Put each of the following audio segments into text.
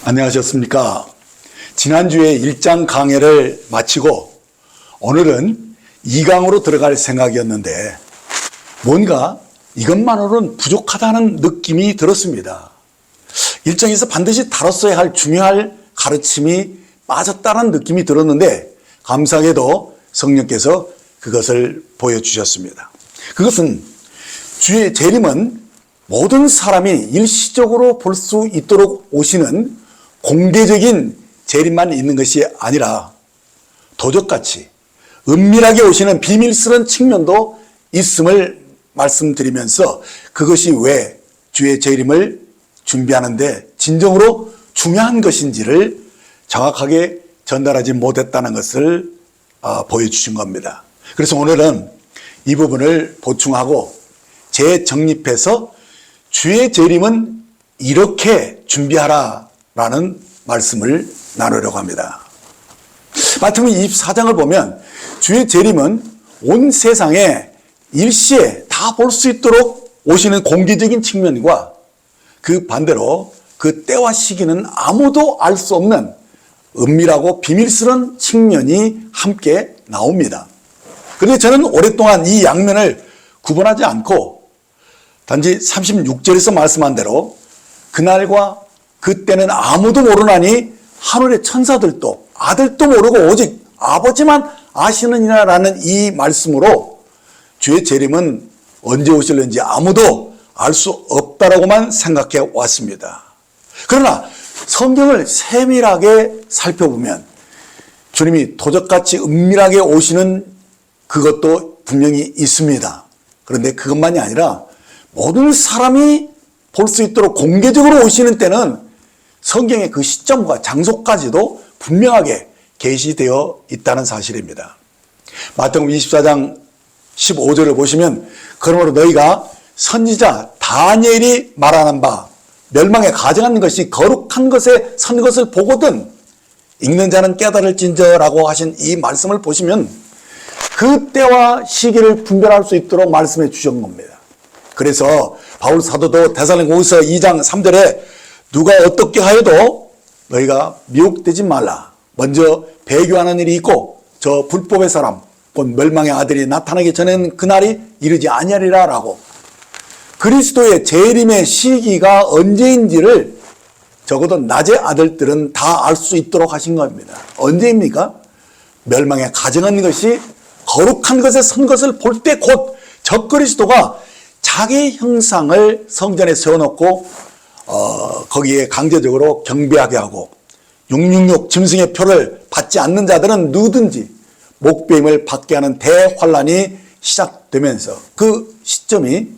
안녕하셨습니까? 지난주에 1장 강해를 마치고 오늘은 2강으로 들어갈 생각이었는데 뭔가 이것만으로는 부족하다는 느낌이 들었습니다. 1장에서 반드시 다뤘어야 할 중요한 가르침이 빠졌다는 느낌이 들었는데 감사하게도 성령께서 그것을 보여주셨습니다. 그것은 주의 재림은 모든 사람이 일시적으로 볼 수 있도록 오시는 공개적인 재림만 있는 것이 아니라 도적같이 은밀하게 오시는 비밀스러운 측면도 있음을 말씀드리면서 그것이 왜 주의 재림을 준비하는데 진정으로 중요한 것인지를 정확하게 전달하지 못했다는 것을 보여주신 겁니다. 그래서 오늘은 이 부분을 보충하고 재정립해서 주의 재림은 이렇게 준비하라 라는 말씀을 나누려고 합니다. 마태복음 24장을 보면 주의 재림은 온 세상에 일시에 다 볼 수 있도록 오시는 공개적인 측면과 그 반대로 그 때와 시기는 아무도 알 수 없는 은밀하고 비밀스러운 측면이 함께 나옵니다. 그런데 저는 오랫동안 이 양면을 구분하지 않고 단지 36절에서 말씀한 대로 그날과 그때는 아무도 모르나니 하늘의 천사들도 아들도 모르고 오직 아버지만 아시느니라라는 이 말씀으로 주의 재림은 언제 오실는지 아무도 알 수 없다라고만 생각해 왔습니다. 그러나 성경을 세밀하게 살펴보면 주님이 도적같이 은밀하게 오시는 그것도 분명히 있습니다. 그런데 그것만이 아니라 모든 사람이 볼 수 있도록 공개적으로 오시는 때는 성경의 그 시점과 장소까지도 분명하게 계시되어 있다는 사실입니다. 마태복음 24장 15절을 보시면 그러므로 너희가 선지자 다니엘이 말하는 바 멸망에 가증한 것이 거룩한 것에 선 것을 보거든 읽는 자는 깨달을진저라고 하신 이 말씀을 보시면 그 때와 시기를 분별할 수 있도록 말씀해 주신 겁니다. 그래서 바울 사도도 데살로니가후서 2장 3절에 누가 어떻게 하여도 너희가 미혹되지 말라. 먼저 배교하는 일이 있고 저 불법의 사람 곧 멸망의 아들이 나타나기 전에는 그날이 이르지 아니하리라 라고 그리스도의 재림의 시기가 언제인지를 적어도 낮의 아들들은 다 알 수 있도록 하신 겁니다. 언제입니까? 멸망에 가증한 것이 거룩한 것에 선 것을 볼 때 곧 적그리스도가 자기 형상을 성전에 세워놓고 거기에 강제적으로 경배하게 하고 666 짐승의 표를 받지 않는 자들은 누구든지 목배임을 받게 하는 대환란이 시작되면서 그 시점이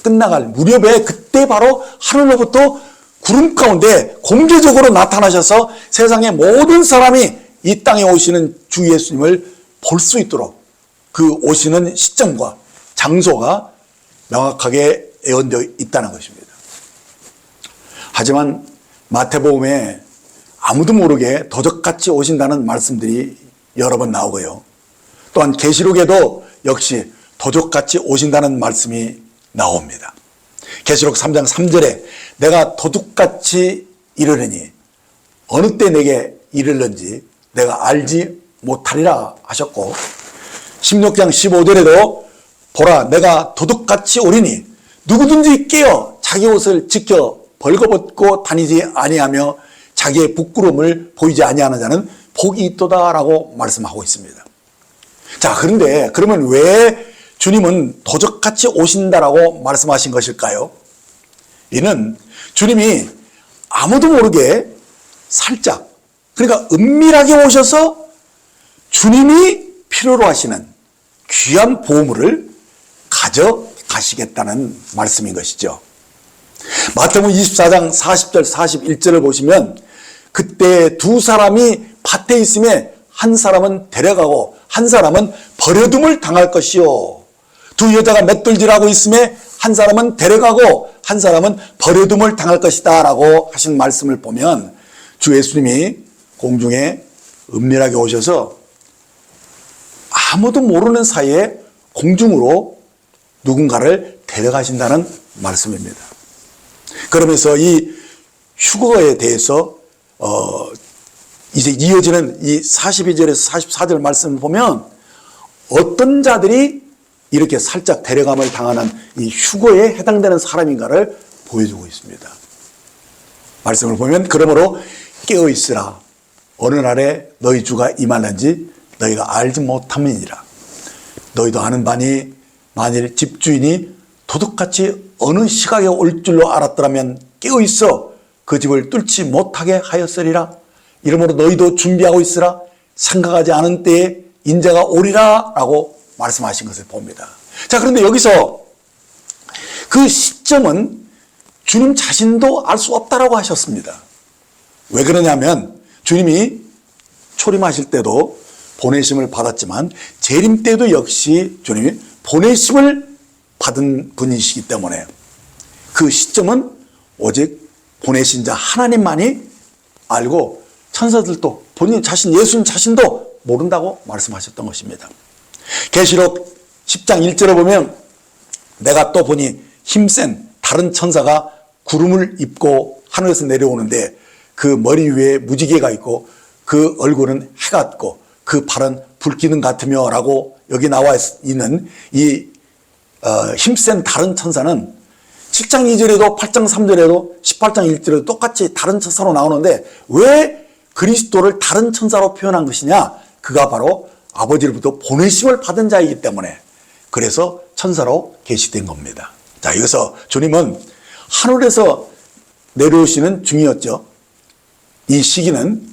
끝나갈 무렵에 그때 바로 하늘로부터 구름 가운데 공개적으로 나타나셔서 세상의 모든 사람이 이 땅에 오시는 주 예수님을 볼 수 있도록 그 오시는 시점과 장소가 명확하게 예언되어 있다는 것입니다. 하지만 마태복음에 아무도 모르게 도적같이 오신다는 말씀들이 여러 번 나오고요. 또한 계시록에도 역시 도적같이 오신다는 말씀이 나옵니다. 계시록 3장 3절에 내가 도둑같이 이르려니 어느 때 내게 이르는지 내가 알지 못하리라 하셨고 16장 15절에도 보라 내가 도둑같이 오리니 누구든지 깨어 자기 옷을 지켜 벌거벗고 다니지 아니하며 자기의 부끄러움을 보이지 아니하는 자는 복이 있도다라고 말씀하고 있습니다. 자, 그런데 그러면 왜 주님은 도적같이 오신다라고 말씀하신 것일까요? 이는 주님이 아무도 모르게 살짝 그러니까 은밀하게 오셔서 주님이 필요로 하시는 귀한 보물을 가져가시겠다는 말씀인 것이죠. 마태복음 24장 40절 41절을 보시면 그때 두 사람이 밭에 있음에 한 사람은 데려가고 한 사람은 버려둠을 당할 것이요 두 여자가 맷돌질하고 있음에 한 사람은 데려가고 한 사람은 버려둠을 당할 것이다 라고 하신 말씀을 보면 주 예수님이 공중에 은밀하게 오셔서 아무도 모르는 사이에 공중으로 누군가를 데려가신다는 말씀입니다. 그러면서 이 휴거에 대해서 이제 이어지는 이 42절에서 44절 말씀을 보면 어떤 자들이 이렇게 살짝 데려감을 당하는 이 휴거에 해당되는 사람인가를 보여주고 있습니다. 말씀을 보면 그러므로 깨어있으라. 어느 날에 너희 주가 임하는지 너희가 알지 못함이니라. 너희도 아는 바니 만일 집주인이 도둑같이 어느 시각에 올 줄로 알았더라면 깨어있어 그 집을 뚫지 못하게 하였으리라. 이러므로 너희도 준비하고 있으라. 생각하지 않은 때에 인자가 오리라 라고 말씀하신 것을 봅니다. 자, 그런데 여기서 그 시점은 주님 자신도 알 수 없다라고 하셨습니다. 왜 그러냐면 주님이 초림하실 때도 보내심을 받았지만 재림 때도 역시 주님이 보내심을 받은 분이시기 때문에 그 시점은 오직 보내신 자 하나님만이 알고 천사들도 본인 자신 예수님 자신도 모른다고 말씀하셨던 것입니다. 계시록 10장 1절에 보면 내가 또 보니 힘센 다른 천사가 구름을 입고 하늘에서 내려오는데 그 머리 위에 무지개가 있고 그 얼굴은 해 같고 그 팔은 불기둥 같으며 라고 여기 나와 있는 이 힘센 다른 천사는 7장 2절에도 8장 3절에도 18장 1절에도 똑같이 다른 천사로 나오는데 왜 그리스도를 다른 천사로 표현한 것이냐? 그가 바로 아버지로부터 보내심을 받은 자이기 때문에 그래서 천사로 계시된 겁니다. 자, 여기서 주님은 하늘에서 내려오시는 중이었죠. 이 시기는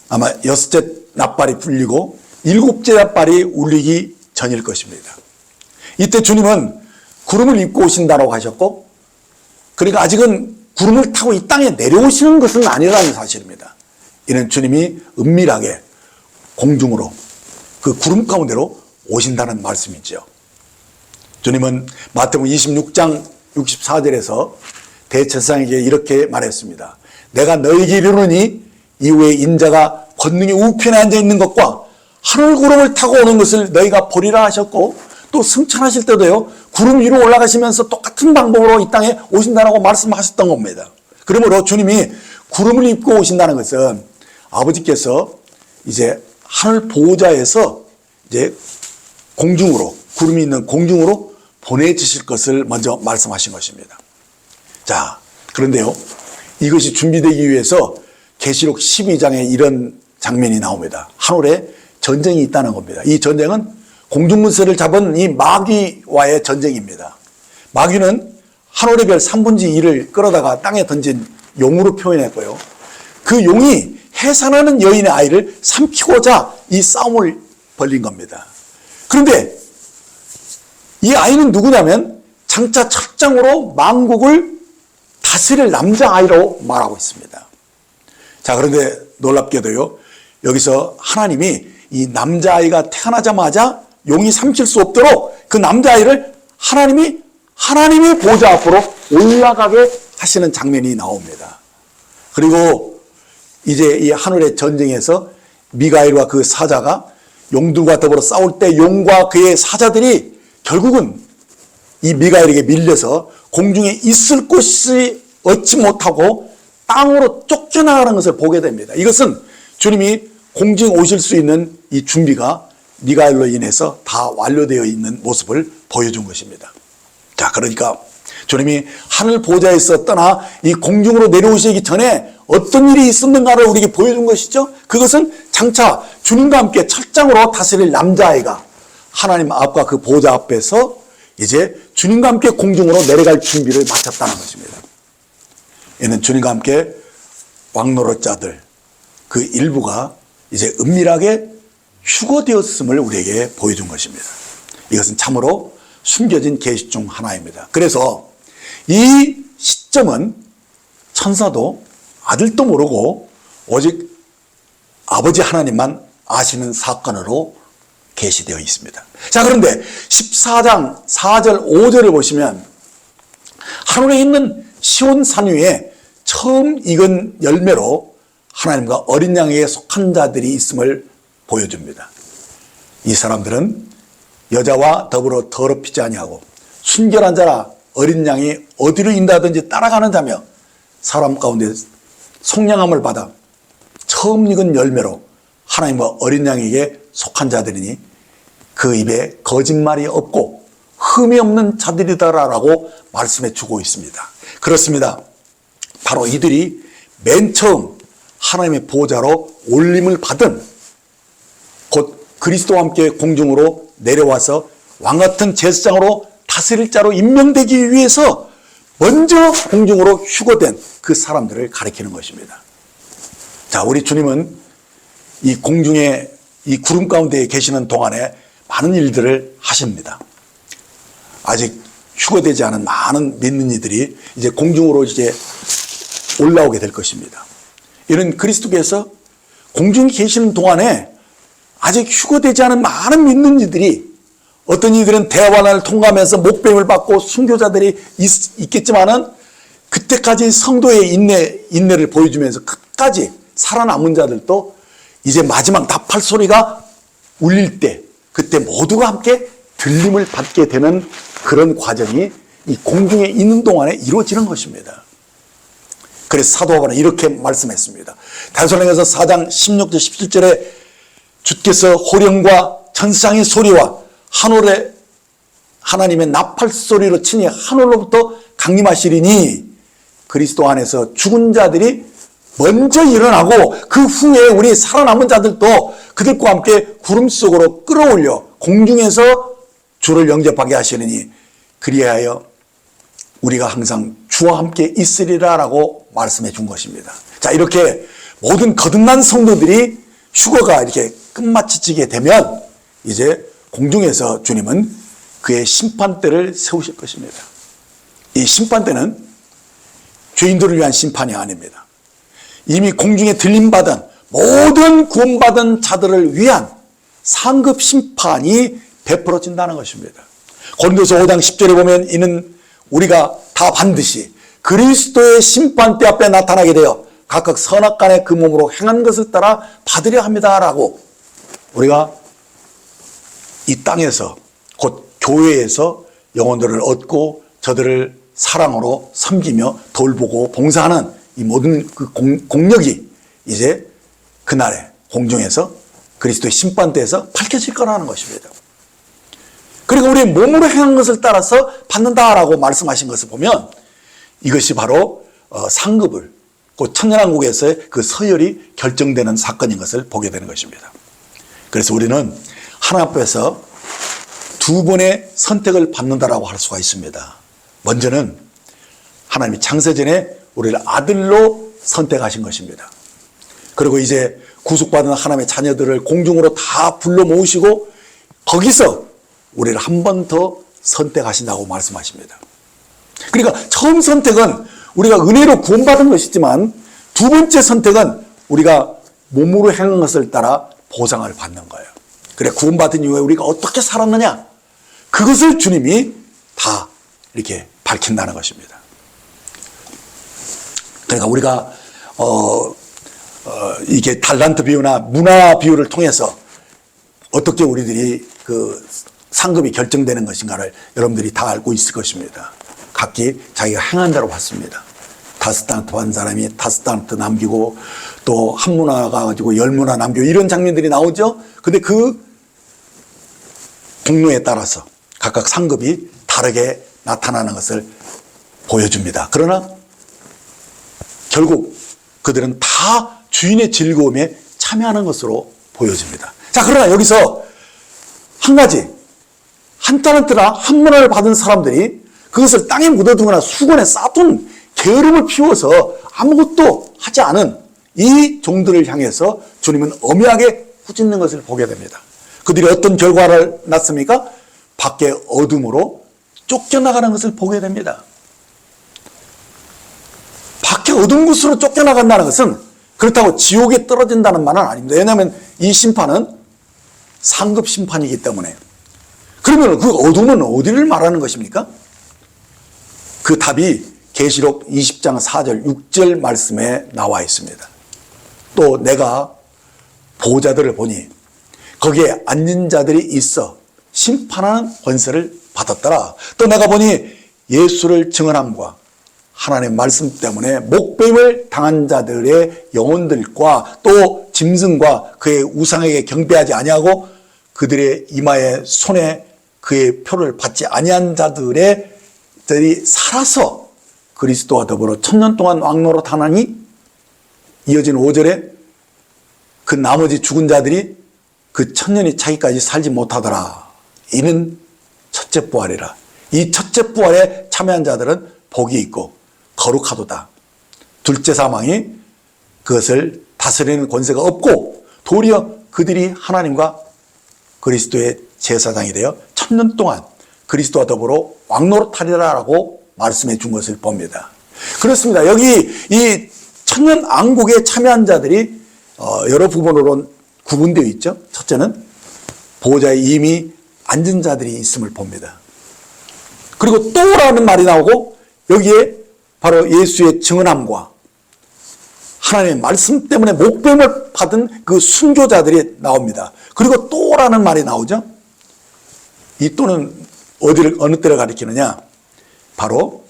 아마 6째 낫발이 풀리고 7째 낫발이 울리기 전일 것입니다. 이때 주님은 구름을 입고 오신다고 하셨고 그러니까 아직은 구름을 타고 이 땅에 내려오시는 것은 아니라는 사실입니다. 이는 주님이 은밀하게 공중으로 그 구름 가운데로 오신다는 말씀이죠. 주님은 마태복음 26장 64절에서 대제사장에게 이렇게 말했습니다. 내가 너에게 이르노니 이후에 인자가 권능의 우편에 앉아 있는 것과 하늘 구름을 타고 오는 것을 너희가 보리라 하셨고 또 승천하실 때도요 구름 위로 올라가시면서 똑같은 방법으로 이 땅에 오신다라고 말씀하셨던 겁니다. 그러므로 주님이 구름을 입고 오신다는 것은 아버지께서 이제 하늘 보호자에서 이제 공중으로 구름이 있는 공중으로 보내주실 것을 먼저 말씀하신 것입니다. 자, 그런데요 이것이 준비되기 위해서 계시록 12장에 이런 장면이 나옵니다. 하늘에 전쟁이 있다는 겁니다. 이 전쟁은 공중문서를 잡은 이 마귀와의 전쟁입니다. 마귀는 하늘의 별 3분의 2를 끌어다가 땅에 던진 용으로 표현했고요. 그 용이 해산하는 여인의 아이를 삼키고자 이 싸움을 벌린 겁니다. 그런데 이 아이는 누구냐면 장차 철장으로 만국을 다스릴 남자아이로 말하고 있습니다. 자, 그런데 놀랍게도요 여기서 하나님이 이 남자아이가 태어나자마자 용이 삼킬 수 없도록 그 남자아이를 하나님의 보좌 앞으로 올라가게 하시는 장면이 나옵니다. 그리고 이제 이 하늘의 전쟁에서 미가엘과 그 사자가 용들과 더불어 싸울 때 용과 그의 사자들이 결국은 이 미가엘에게 밀려서 공중에 있을 곳이 얻지 못하고 땅으로 쫓겨나가는 것을 보게 됩니다. 이것은 주님이 공중에 오실 수 있는 이 준비가 미가엘로 인해서 다 완료되어 있는 모습을 보여준 것입니다. 자, 그러니까 주님이 하늘 보좌에서 떠나 이 공중으로 내려오시기 전에 어떤 일이 있었는가를 우리에게 보여준 것이죠. 그것은 장차 주님과 함께 철장으로 다스릴 남자아이가 하나님 앞과 그 보좌 앞에서 이제 주님과 함께 공중으로 내려갈 준비를 마쳤다는 것입니다. 이는 주님과 함께 왕노릇자들 그 일부가 이제 은밀하게 휴거되었음을 우리에게 보여준 것입니다. 이것은 참으로 숨겨진 계시 중 하나입니다. 그래서 이 시점은 천사도 아들도 모르고 오직 아버지 하나님만 아시는 사건으로 계시되어 있습니다. 자, 그런데 14장 4절 5절을 보시면 하늘에 있는 시온 산 위에 처음 익은 열매로 하나님과 어린 양에게 속한 자들이 있음을 보여줍니다. 이 사람들은 여자와 더불어 더럽히지 아니하고 순결한 자라 어린 양이 어디로 인도하든지 따라가는 자며 사람 가운데 속량함을 받아 처음 익은 열매로 하나님과 어린 양에게 속한 자들이니 그 입에 거짓말이 없고 흠이 없는 자들이다라고 말씀해 주고 있습니다. 그렇습니다. 바로 이들이 맨 처음 하나님의 보좌로 올림을 받은 곧 그리스도와 함께 공중으로 내려와서 왕같은 제사장으로 다스릴 자로 임명되기 위해서 먼저 공중으로 휴거된 그 사람들을 가리키는 것입니다. 자, 우리 주님은 이 공중에 이 구름 가운데 계시는 동안에 많은 일들을 하십니다. 아직 휴거되지 않은 많은 믿는 이들이 이제 공중으로 이제 올라오게 될 것입니다. 이런 그리스도께서 공중에 계시는 동안에 아직 휴거되지 않은 많은 믿는 이들이 어떤 이들은 대환란을 통과하면서 목배임을 받고 순교자들이 있겠지만은 그때까지 성도의 인내를 보여주면서 끝까지 살아남은 자들도 이제 마지막 나팔 소리가 울릴 때 그때 모두가 함께 들림을 받게 되는 그런 과정이 이 공중에 있는 동안에 이루어지는 것입니다. 그래서 사도 바울은 이렇게 말씀했습니다. 데살로니가서 4장 16절 17절에 주께서 호령과 천사장의 소리와 하늘의 하나님의 나팔 소리로 친히 하늘로부터 강림하시리니 그리스도 안에서 죽은 자들이 먼저 일어나고 그 후에 우리 살아남은 자들도 그들과 함께 구름 속으로 끌어올려 공중에서 주를 영접하게 하시느니 그리하여 우리가 항상 주와 함께 있으리라라고 말씀해 준 것입니다. 자, 이렇게 모든 거듭난 성도들이 휴거가 이렇게 끝마치게 되면 이제 공중에서 주님은 그의 심판대를 세우실 것입니다. 이 심판대는 죄인들을 위한 심판이 아닙니다. 이미 공중에 들림받은 모든 구원받은 자들을 위한 상급 심판이 베풀어진다는 것입니다. 고린도서 5장 10절에 보면 이는 우리가 다 반드시 그리스도의 심판대 앞에 나타나게 되어 각각 선악간에 그 몸으로 행한 것을 따라 받으려 합니다라고 우리가 이 땅에서 곧 교회에서 영혼들을 얻고 저들을 사랑으로 섬기며 돌보고 봉사하는 이 모든 그 공력이 이제 그날에 공중에서 그리스도의 심판대에서 밝혀질 거라는 것입니다. 그리고 우리의 몸으로 행한 것을 따라서 받는다라고 말씀하신 것을 보면 이것이 바로 상급을 곧 천년왕국에서의 그 서열이 결정되는 사건인 것을 보게 되는 것입니다. 그래서 우리는 하나님 앞에서 두 번의 선택을 받는다라고 할 수가 있습니다. 먼저는 하나님이 창세전에 우리를 아들로 선택하신 것입니다. 그리고 이제 구속받은 하나님의 자녀들을 공중으로 다 불러 모으시고 거기서 우리를 한 번 더 선택하신다고 말씀하십니다. 그러니까 처음 선택은 우리가 은혜로 구원받은 것이지만 두 번째 선택은 우리가 몸으로 행한 것을 따라 보상을 받는 거예요. 그래, 구원받은 이후에 우리가 어떻게 살았느냐? 그것을 주님이 다 이렇게 밝힌다는 것입니다. 그러니까 우리가 이게 달란트 비유나 문화 비유를 통해서 어떻게 우리들이 그 상급이 결정되는 것인가를 여러분들이 다 알고 있을 것입니다. 각기 자기가 행한 대로 받습니다. 5달란트 받은 사람이 5달란트 남기고 또 한 문화 가지고 10문화 남기고 이런 장면들이 나오죠. 근데 그 공로에 따라서 각각 상급이 다르게 나타나는 것을 보여줍니다. 그러나 결국 그들은 다 주인의 즐거움에 참여하는 것으로 보여집니다. 자, 그러나 여기서 한 가지, 한 달란트나 한 문화를 받은 사람들이 그것을 땅에 묻어두거나 수건에 쌓아둔 게으름을 피워서 아무것도 하지 않은 이 종들을 향해서 주님은 엄하게 꾸짖는 것을 보게 됩니다. 그들이 어떤 결과를 낳습니까? 밖에 어둠으로 쫓겨나가는 것을 보게 됩니다. 밖에 어두운 곳으로 쫓겨나간다는 것은 그렇다고 지옥에 떨어진다는 말은 아닙니다. 왜냐하면 이 심판은 상급 심판이기 때문에. 그러면 그 어둠은 어디를 말하는 것입니까? 그 답이 계시록 20장 4절 6절 말씀에 나와 있습니다. 또 내가 보호자들을 보니 거기에 앉은 자들이 있어 심판하는 권세를 받았더라. 또 내가 보니 예수를 증언함과 하나님의 말씀 때문에 목배임을 당한 자들의 영혼들과 또 짐승과 그의 우상에게 경배하지 아니하고 그들의 이마에 손에 그의 표를 받지 아니한 자들이 살아서 그리스도와 더불어 천년 동안 왕노릇 하나니 이어진 5절에 그 나머지 죽은 자들이 그 천년이 차기까지 살지 못하더라. 이는 첫째 부활이라. 이 첫째 부활에 참여한 자들은 복이 있고 거룩하도다. 둘째 사망이 그것을 다스리는 권세가 없고 도리어 그들이 하나님과 그리스도의 제사장이 되어 천년 동안 그리스도와 더불어 왕노릇하리라라고 말씀해 준 것을 봅니다. 그렇습니다. 여기 이 천년 왕국에 참여한 자들이 여러 부분으로 구분되어 있죠. 첫째는 보호자에 이미 앉은 자들이 있음을 봅니다. 그리고 또라는 말이 나오고 여기에 바로 예수의 증언함과 하나님의 말씀 때문에 목배임을 받은 그 순교자들이 나옵니다. 그리고 또라는 말이 나오죠. 이 또는 어느 때를 가리키느냐? 바로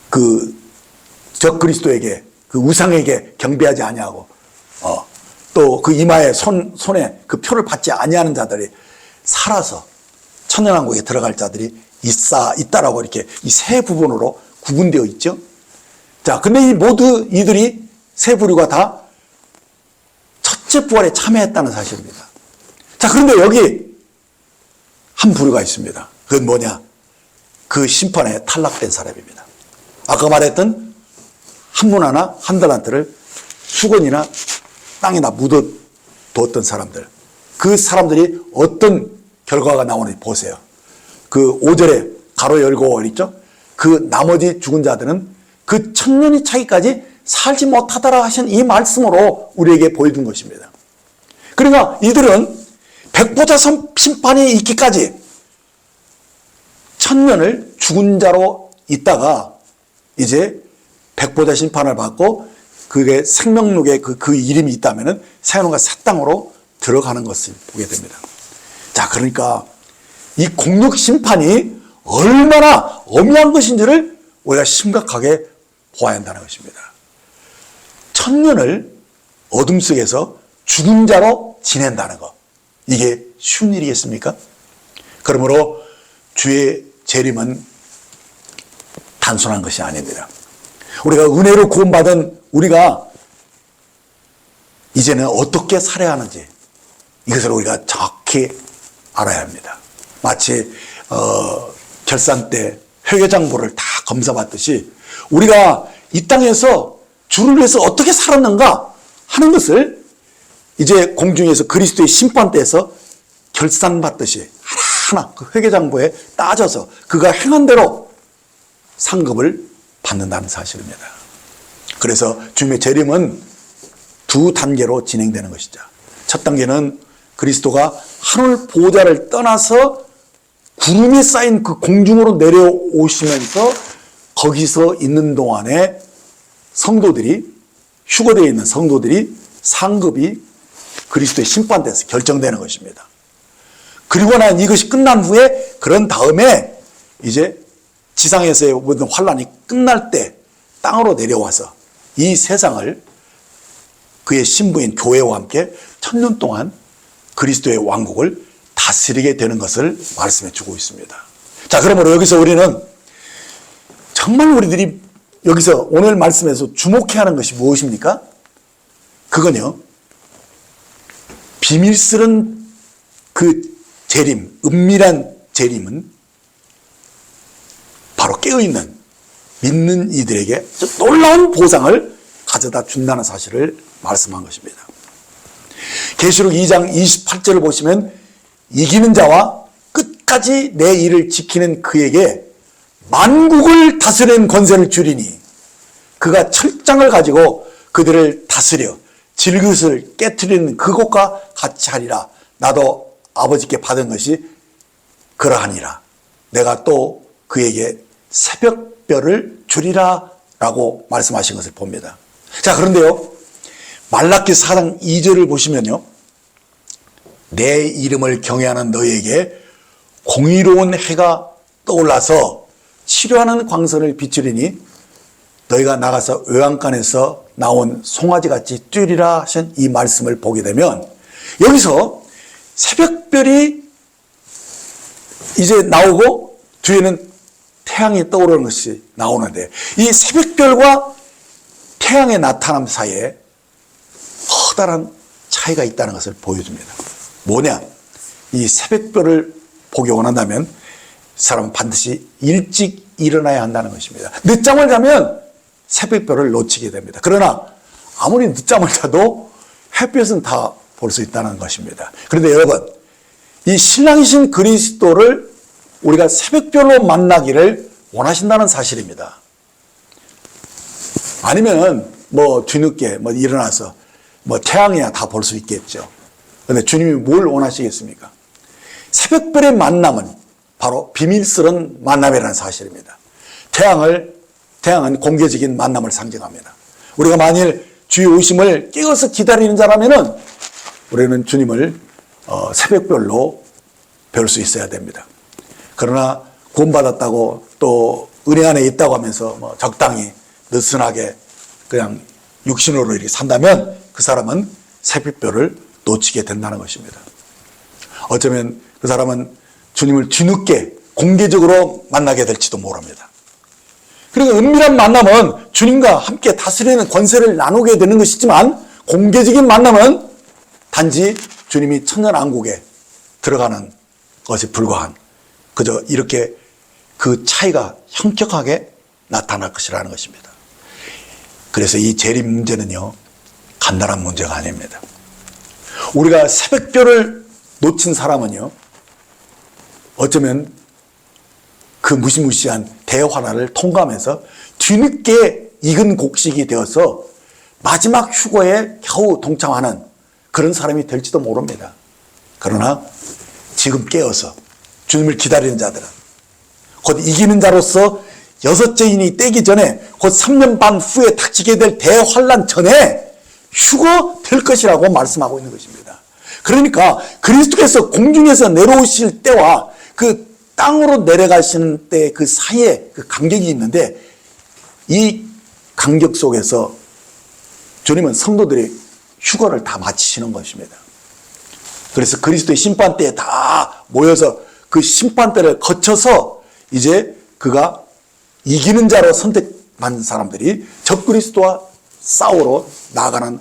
그 적그리스도에게 그 우상에게 경배하지 아니하고 또 그 이마에 손에 그 표를 받지 아니하는 자들이 살아서 천년왕국에 들어갈 자들이 있다라고 이렇게 이 세 부분으로 구분되어 있죠. 자, 근데 이 모두 이들이 세 부류가 다 첫째 부활에 참여했다는 사실입니다. 자, 그런데 여기 한 부류가 있습니다. 그건 뭐냐? 그 심판에 탈락된 사람입니다. 아까 말했던 한 문 하나, 한 달란트를 수건이나 땅에다 묻어두었던 사람들. 그 사람들이 어떤 결과가 나오는지 보세요. 그 5절에 가로 열고 있죠? 그 나머지 죽은 자들은 그 천년이 차기까지 살지 못하더라 하신 이 말씀으로 우리에게 보여준 것입니다. 그러니까 이들은 백보자 심판이 있기까지 천년을 죽은 자로 있다가 이제 백보자 심판을 받고 그게 생명록에 그 이름이 있다면 새하늘과 새 땅으로 들어가는 것을 보게 됩니다. 자, 그러니까 이 공력 심판이 얼마나 엄연한 것인지를 우리가 심각하게 보아야 한다는 것입니다. 천년을 어둠 속에서 죽은 자로 지낸다는 것. 이게 쉬운 일이겠습니까? 그러므로 주의 재림은 단순한 것이 아닙니다. 우리가 은혜로 구원받은 우리가 이제는 어떻게 살아야 하는지 이것을 우리가 정확히 알아야 합니다. 마치 결산 때 회계장부를 다 검사받듯이 우리가 이 땅에서 주를 위해서 어떻게 살았는가 하는 것을 이제 공중에서 그리스도의 심판대에서 결산받듯이 하나하나 그 회계장부에 따져서 그가 행한 대로 상급을 받는다는 사실입니다. 그래서 주님의 재림은 두 단계로 진행되는 것이죠. 첫 단계는 그리스도가 하늘 보좌를 떠나서 구름이 쌓인 그 공중으로 내려오시면서 거기서 있는 동안에 성도들이, 휴거되어 있는 성도들이 상급이 그리스도의 심판대에서 결정되는 것입니다. 그리고 난 이것이 끝난 후에 그런 다음에 이제 지상에서의 모든 환란이 끝날 때 땅으로 내려와서 이 세상을 그의 신부인 교회와 함께 천년 동안 그리스도의 왕국을 다스리게 되는 것을 말씀해 주고 있습니다. 자, 그러므로 여기서 우리는 정말 우리들이 여기서 오늘 말씀에서 주목해야 하는 것이 무엇입니까? 그건요, 비밀스런 그 재림, 은밀한 재림은 바로 깨어있는 믿는 이들에게 놀라운 보상을 가져다 준다는 사실을 말씀한 것입니다. 계시록 2장 28절을 보시면 이기는 자와 끝까지 내 일을 지키는 그에게 만국을 다스리는 권세를 주리니 그가 철장을 가지고 그들을 다스려 질그릇을 깨트리는 그것과 같이 하리라. 나도 아버지께 받은 것이 그러하니라. 내가 또 그에게 새벽별을 주리라 라고 말씀하신 것을 봅니다. 자, 그런데요, 말라기 4장 2절을 보시면요, 내 이름을 경외하는 너에게 공의로운 해가 떠올라서 치료하는 광선을 비추리니 너희가 나가서 외양간에서 나온 송아지같이 뛰리라 하신 이 말씀을 보게 되면 여기서 새벽별이 이제 나오고 뒤에는 태양이 떠오르는 것이 나오는데 이 새벽별과 태양의 나타남 사이에 커다란 차이가 있다는 것을 보여줍니다. 뭐냐? 이 새벽별을 보기 원한다면 사람은 반드시 일찍 일어나야 한다는 것입니다. 늦잠을 자면 새벽별을 놓치게 됩니다. 그러나 아무리 늦잠을 자도 햇볕은 다 볼 수 있다는 것입니다. 그런데 여러분, 이 신랑이신 그리스도를 우리가 새벽별로 만나기를 원하신다는 사실입니다. 아니면 뒤늦게 일어나서 태양이야 다 볼 수 있겠죠. 그런데 주님이 뭘 원하시겠습니까? 새벽별의 만남은 바로 비밀스러운 만남이라는 사실입니다. 태양은 공개적인 만남을 상징합니다. 우리가 만일 주의 오심을 깨어서 기다리는 자라면은 우리는 주님을 새벽별로 뵐 수 있어야 됩니다. 그러나 구원받았다고 또 은혜 안에 있다고 하면서 적당히 느슨하게 그냥 육신으로 이렇게 산다면 그 사람은 새벽별을 놓치게 된다는 것입니다. 어쩌면 그 사람은 주님을 뒤늦게 공개적으로 만나게 될지도 모릅니다. 그리고 은밀한 만남은 주님과 함께 다스리는 권세를 나누게 되는 것이지만 공개적인 만남은 단지 주님이 천년왕국에 들어가는 것에 불과한 그저 이렇게 그 차이가 현격하게 나타날 것이라는 것입니다. 그래서 이 재림 문제는요, 간단한 문제가 아닙니다. 우리가 새벽별을 놓친 사람은요, 어쩌면 그 무시무시한 대환란을 통과하면서 뒤늦게 익은 곡식이 되어서 마지막 휴거에 겨우 동참하는 그런 사람이 될지도 모릅니다. 그러나 지금 깨어서 주님을 기다리는 자들은 곧 이기는 자로서 여섯째 인이 떼기 전에 곧 3년 반 후에 닥치게 될 대환란 전에 휴거될 것이라고 말씀하고 있는 것입니다. 그러니까 그리스도께서 공중에서 내려오실 때와 그 땅으로 내려가시는 때 그 사이에 그 간격이 있는데 이 간격 속에서 주님은 성도들의 휴거를 다 마치시는 것입니다. 그래서 그리스도의 심판대에 다 모여서 그 심판대를 거쳐서 이제 그가 이기는 자로 선택받은 사람들이 적그리스도와 싸우러 나아가는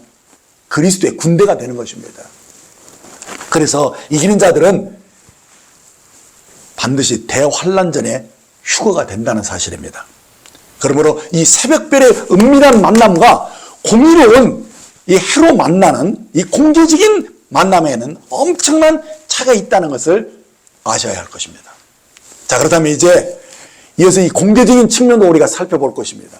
그리스도의 군대가 되는 것입니다. 그래서 이기는 자들은 반드시 대환란 전에 휴거가 된다는 사실입니다. 그러므로 이 새벽별의 은밀한 만남과 공의로운 이 해로 만나는 이 공개적인 만남에는 엄청난 차이가 있다는 것을 아셔야 할 것입니다. 자, 그렇다면 이제 이어서 이 공개적인 측면도 우리가 살펴볼 것입니다.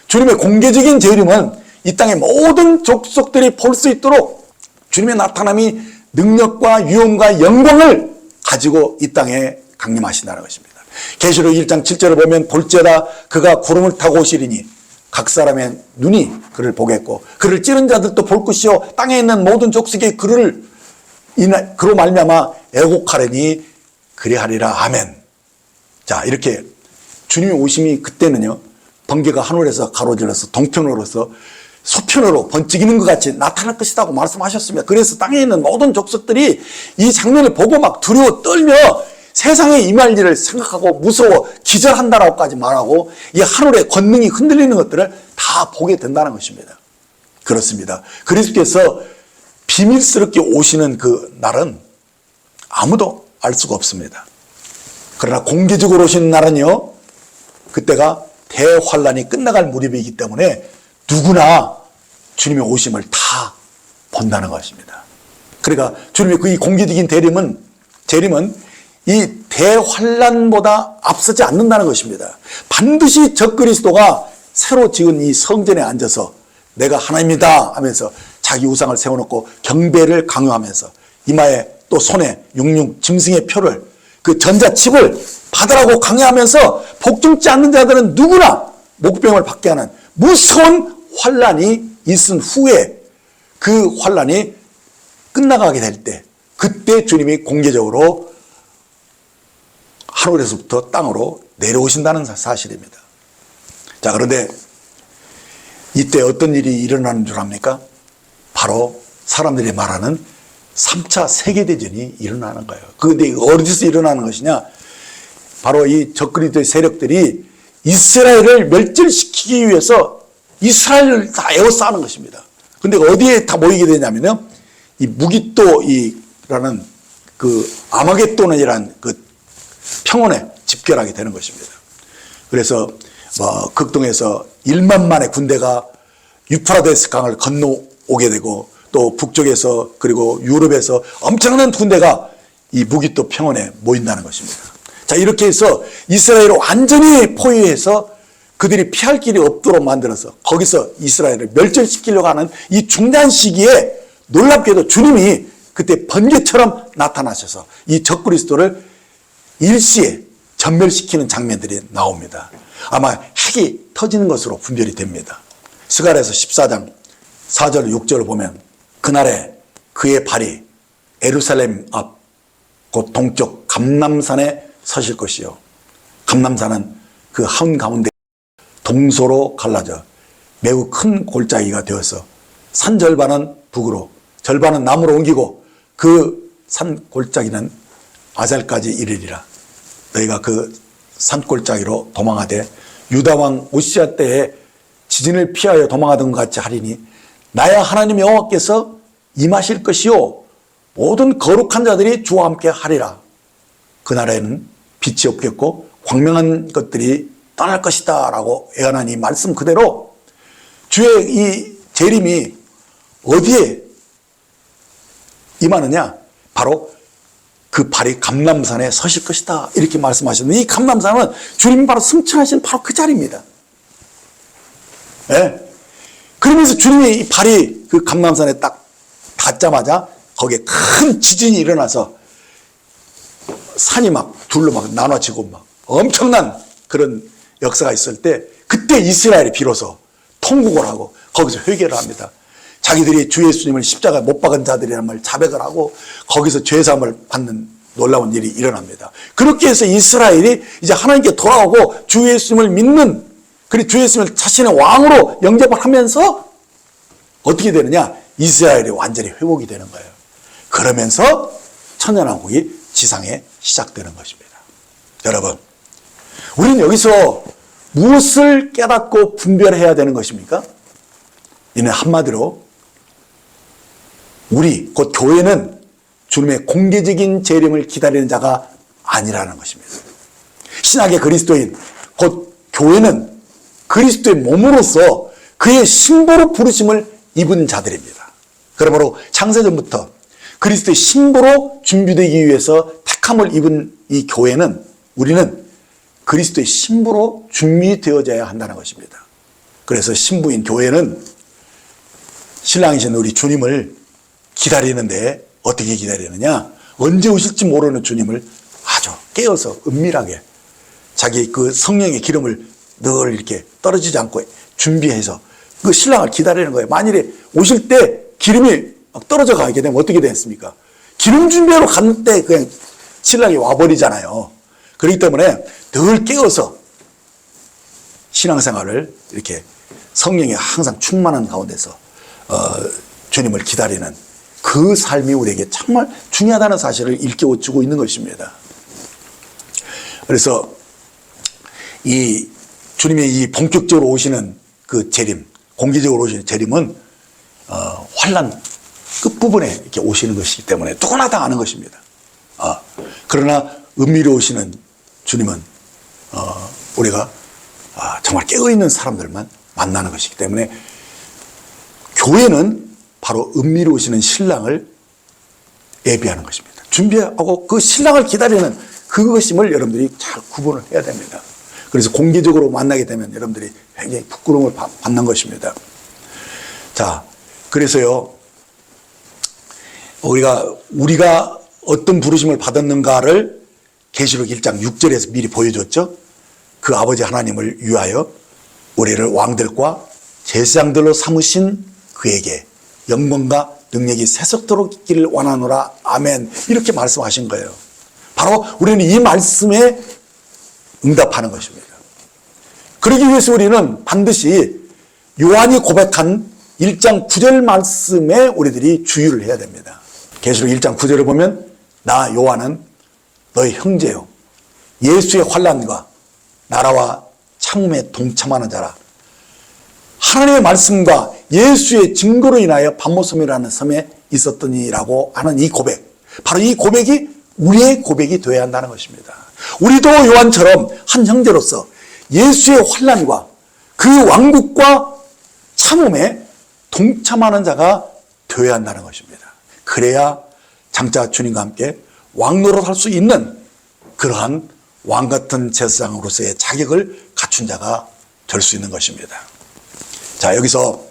주님의 공개적인 재림은 이 땅의 모든 족속들이 볼 수 있도록 주님의 나타남이 능력과 위엄과 영광을 가지고 이 땅에 강림하신다는 것입니다. 계시록 1장 7절을 보면 볼지어다 그가 구름을 타고 오시리니 각 사람의 눈이 그를 보겠고 그를 찌른 자들도 볼 것이요 땅에 있는 모든 족속이 그로 말미암아 애곡하리니 그리하리라. 아멘. 자, 이렇게 주님의 오심이 그때는요, 번개가 하늘에서 가로질러서 동편으로서 소편으로 번쩍이는 것 같이 나타날 것이라고 말씀하셨습니다. 그래서 땅에 있는 모든 족속들이 이 장면을 보고 막 두려워 떨며 세상에 임할 일을 생각하고 무서워 기절한다라고까지 말하고 이 하늘의 권능이 흔들리는 것들을 다 보게 된다는 것입니다. 그렇습니다. 그리스도께서 비밀스럽게 오시는 그 날은 아무도 알 수가 없습니다. 그러나 공개적으로 오시는 날은요, 그때가 대환란이 끝나갈 무렵이기 때문에 누구나 주님의 오심을 다 본다는 것입니다. 그러니까 주님의 그 이 공개적인 재림은 이 대환란보다 앞서지 않는다는 것입니다. 반드시 적그리스도가 새로 지은 이 성전에 앉아서 내가 하나님이다 하면서 자기 우상을 세워놓고 경배를 강요하면서 이마에 또 손에 짐승의 표를 그 전자칩을 받으라고 강요하면서 복종치 않는 자들은 누구나 목병을 받게 하는 무서운 환란이 있은 후에 그 환란이 끝나가게 될 때 그때 주님이 공개적으로 하늘에서부터 땅으로 내려오신다는 사실입니다. 자, 그런데 이때 어떤 일이 일어나는 줄 압니까? 바로 사람들이 말하는 3차 세계대전이 일어나는 거예요. 그런데 어디서 일어나는 것이냐? 바로 이 적그리스도의 세력들이 이스라엘을 멸절시키기 위해서 이스라엘을 다 에워싸는 것입니다. 근데 어디에 다 모이게 되냐면요, 이 무기또라는 그 아마겟돈이라는 그 평원에 집결하게 되는 것입니다. 그래서 극동에서 1만만의 군대가 유프라데스 강을 건너오게 되고, 또 북쪽에서 그리고 유럽에서 엄청난 군대가 이 무기또 평원에 모인다는 것입니다. 자, 이렇게 해서 이스라엘을 완전히 포위해서 그들이 피할 길이 없도록 만들어서 거기서 이스라엘을 멸절시키려고 하는 이 중대한 시기에 놀랍게도 주님이 그때 번개처럼 나타나셔서 이 적그리스도를 일시에 전멸시키는 장면들이 나옵니다. 아마 핵이 터지는 것으로 분별이 됩니다. 스가랴서 14장 4절 6절을 보면 그날에 그의 발이 예루살렘 앞 곧 동쪽 감람산에 서실 것이요, 감람산은 그 한가운데 동서로 갈라져 매우 큰 골짜기가 되어서 산 절반은 북으로 절반은 남으로 옮기고 그 산 골짜기는 아잘까지 이르리라. 너희가 그 산 골짜기로 도망하되 유다왕 오시아 때에 지진을 피하여 도망하던 것 같이 하리니 나의 하나님 여호와께서 임하실 것이요 모든 거룩한 자들이 주와 함께 하리라. 그날에는 빛이 없겠고 광명한 것들이 떠날 것이다 라고 예언한 이 말씀 그대로 주의 이 재림이 어디에 임하느냐? 바로 그 발이 감람산에 서실 것이다 이렇게 말씀하셨는데, 이 감람산은 주님이 바로 승천하신 바로 그 자리입니다. 예? 그러면서 주님이 이 발이 그 감람산에 딱 닿자마자 거기에 큰 지진이 일어나서 산이 막 둘로 막 나눠지고 막 엄청난 그런 역사가 있을 때, 그때 이스라엘이 비로소 통곡을 하고 거기서 회개를 합니다. 자기들이 주 예수님을 십자가에 못 박은 자들이란 말 자백을 하고 거기서 죄사함을 받는 놀라운 일이 일어납니다. 그렇게 해서 이스라엘이 이제 하나님께 돌아오고 주 예수님을 믿는, 그리고 주 예수님을 자신의 왕으로 영접을 하면서 어떻게 되느냐? 이스라엘이 완전히 회복이 되는 거예요. 그러면서 천년왕국이 지상에 시작되는 것입니다. 여러분, 우리는 여기서 무엇을 깨닫고 분별해야 되는 것입니까? 이는 한마디로 우리 곧 교회는 주님의 공개적인 재림을 기다리는 자가 아니라는 것입니다. 신약의 그리스도인 곧 교회는 그리스도의 몸으로서 그의 신부로 부르심을 입은 자들입니다. 그러므로 창세전부터 그리스도의 신부로 준비되기 위해서 택함을 입은 이 교회는, 우리는 그리스도의 신부로 준비되어져야 한다는 것입니다. 그래서 신부인 교회는 신랑이신 우리 주님을 기다리는데 어떻게 기다리느냐? 언제 오실지 모르는 주님을 아주 깨어서 은밀하게 자기 그 성령의 기름을 늘 이렇게 떨어지지 않고 준비해서 그 신랑을 기다리는 거예요. 만일에 오실 때 기름이 막 떨어져 가게 되면 어떻게 됐습니까? 기름 준비하러 갔는데 그냥 신랑이 와버리잖아요. 그렇기 때문에 늘 깨어서 신앙생활을 이렇게 성령이 항상 충만한 가운데서 주님을 기다리는 그 삶이 우리에게 정말 중요하다는 사실을 일깨워주고 있는 것입니다. 그래서 이 주님이 이 본격적으로 오시는 그 재림, 공개적으로 오시는 재림은 환난 끝부분에 이렇게 오시는 것이기 때문에 누구나 다 아는 것입니다. 그러나 은밀히 오시는 주님은 우리가 정말 깨어있는 사람들만 만나는 것이기 때문에 교회는 바로 은밀히 오시는 신랑을 예비하는 것입니다. 준비하고 그 신랑을 기다리는 그것임을 여러분들이 잘 구분을 해야 됩니다. 그래서 공개적으로 만나게 되면 여러분들이 굉장히 부끄러움을 받는 것입니다. 자, 그래서요, 우리가 어떤 부르심을 받았는가를 계시록 1장 6절에서 미리 보여줬죠. 그 아버지 하나님을 위하여 우리를 왕들과 제사장들로 삼으신 그에게 영광과 능력이 세속토록 있기를 원하노라. 아멘. 이렇게 말씀하신 거예요. 바로 우리는 이 말씀에 응답하는 것입니다. 그러기 위해서 우리는 반드시 요한이 고백한 1장 9절 말씀에 우리들이 주의를 해야 됩니다. 계시록 1장 9절을 보면 나 요한은 너의 형제요 예수의 환난과 나라와 참음에 동참하는 자라. 하나님의 말씀과 예수의 증거로 인하여 반모섬이라는 섬에 있었더니라고 하는 이 고백, 바로 이 고백이 우리의 고백이 되어야 한다는 것입니다. 우리도 요한처럼 한 형제로서 예수의 환난과 그 왕국과 참음에 동참하는 자가 되어야 한다는 것입니다. 그래야 장차 주님과 함께 왕노릇할 수 있는 그러한 왕같은 제사장으로서의 자격을 갖춘 자가 될 수 있는 것입니다. 자, 여기서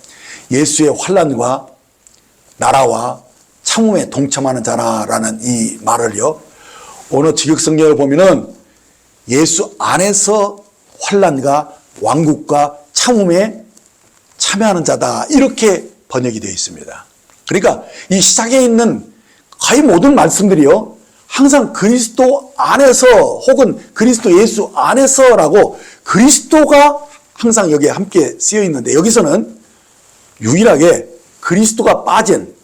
예수의 환난과 나라와 참음에 동참하는 자라는 이 말을요, 어느 직역성경을 보면은 예수 안에서 환난과 왕국과 참음에 참여하는 자다, 이렇게 번역이 되어 있습니다. 그러니까 이 시작에 있는 거의 모든 말씀들이요, 항상 그리스도 안에서 혹은 그리스도 예수 안에서라고 그리스도가 항상 여기에 함께 쓰여 있는데, 여기서는 유일하게 그리스도가 빠진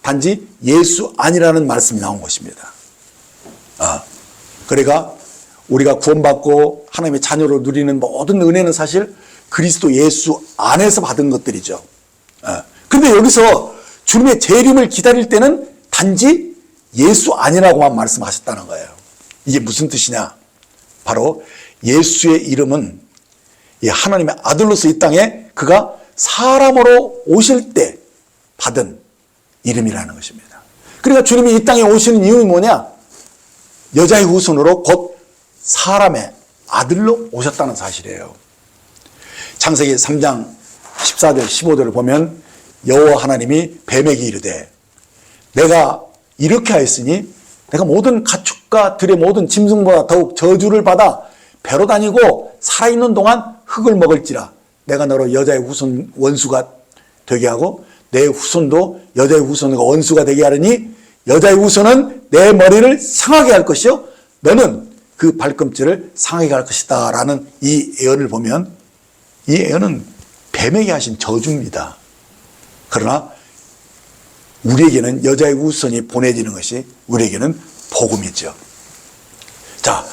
단지 예수 안이라는 말씀이 나온 것입니다. 그러니까 우리가 구원받고 하나님의 자녀로 누리는 모든 은혜는 사실 그리스도 예수 안에서 받은 것들이죠. 그런데 여기서 주님의 재림을 기다릴 때는 단지 예수 안이라고만 말씀하셨다는 거예요. 이게 무슨 뜻이냐? 바로 예수의 이름은 하나님의 아들로서 이 땅에 그가 사람으로 오실 때 받은 이름이라는 것입니다. 그러니까 주님이 이 땅에 오시는 이유는 뭐냐? 여자의 후손으로 곧 사람의 아들로 오셨다는 사실이에요. 창세기 3장 14절 15절을 보면 여호와 하나님이 뱀에게 이르되 내가 이렇게 하였으니 내가 모든 가축과 들의 모든 짐승보다 더욱 저주를 받아 배로 다니고 살아있는 동안 흙을 먹을지라. 내가 너로 여자의 후손 원수가 되게 하고 내 후손도 여자의 후손과 원수가 되게 하려니 여자의 후손은 내 머리를 상하게 할 것이요 너는 그 발꿈치를 상하게 할 것이다 라는 이 예언을 보면 이 예언은 뱀에게 하신 저주입니다. 그러나 우리에게는 여자의 후손이 보내지는 것이 우리에게는 복음이죠. 자,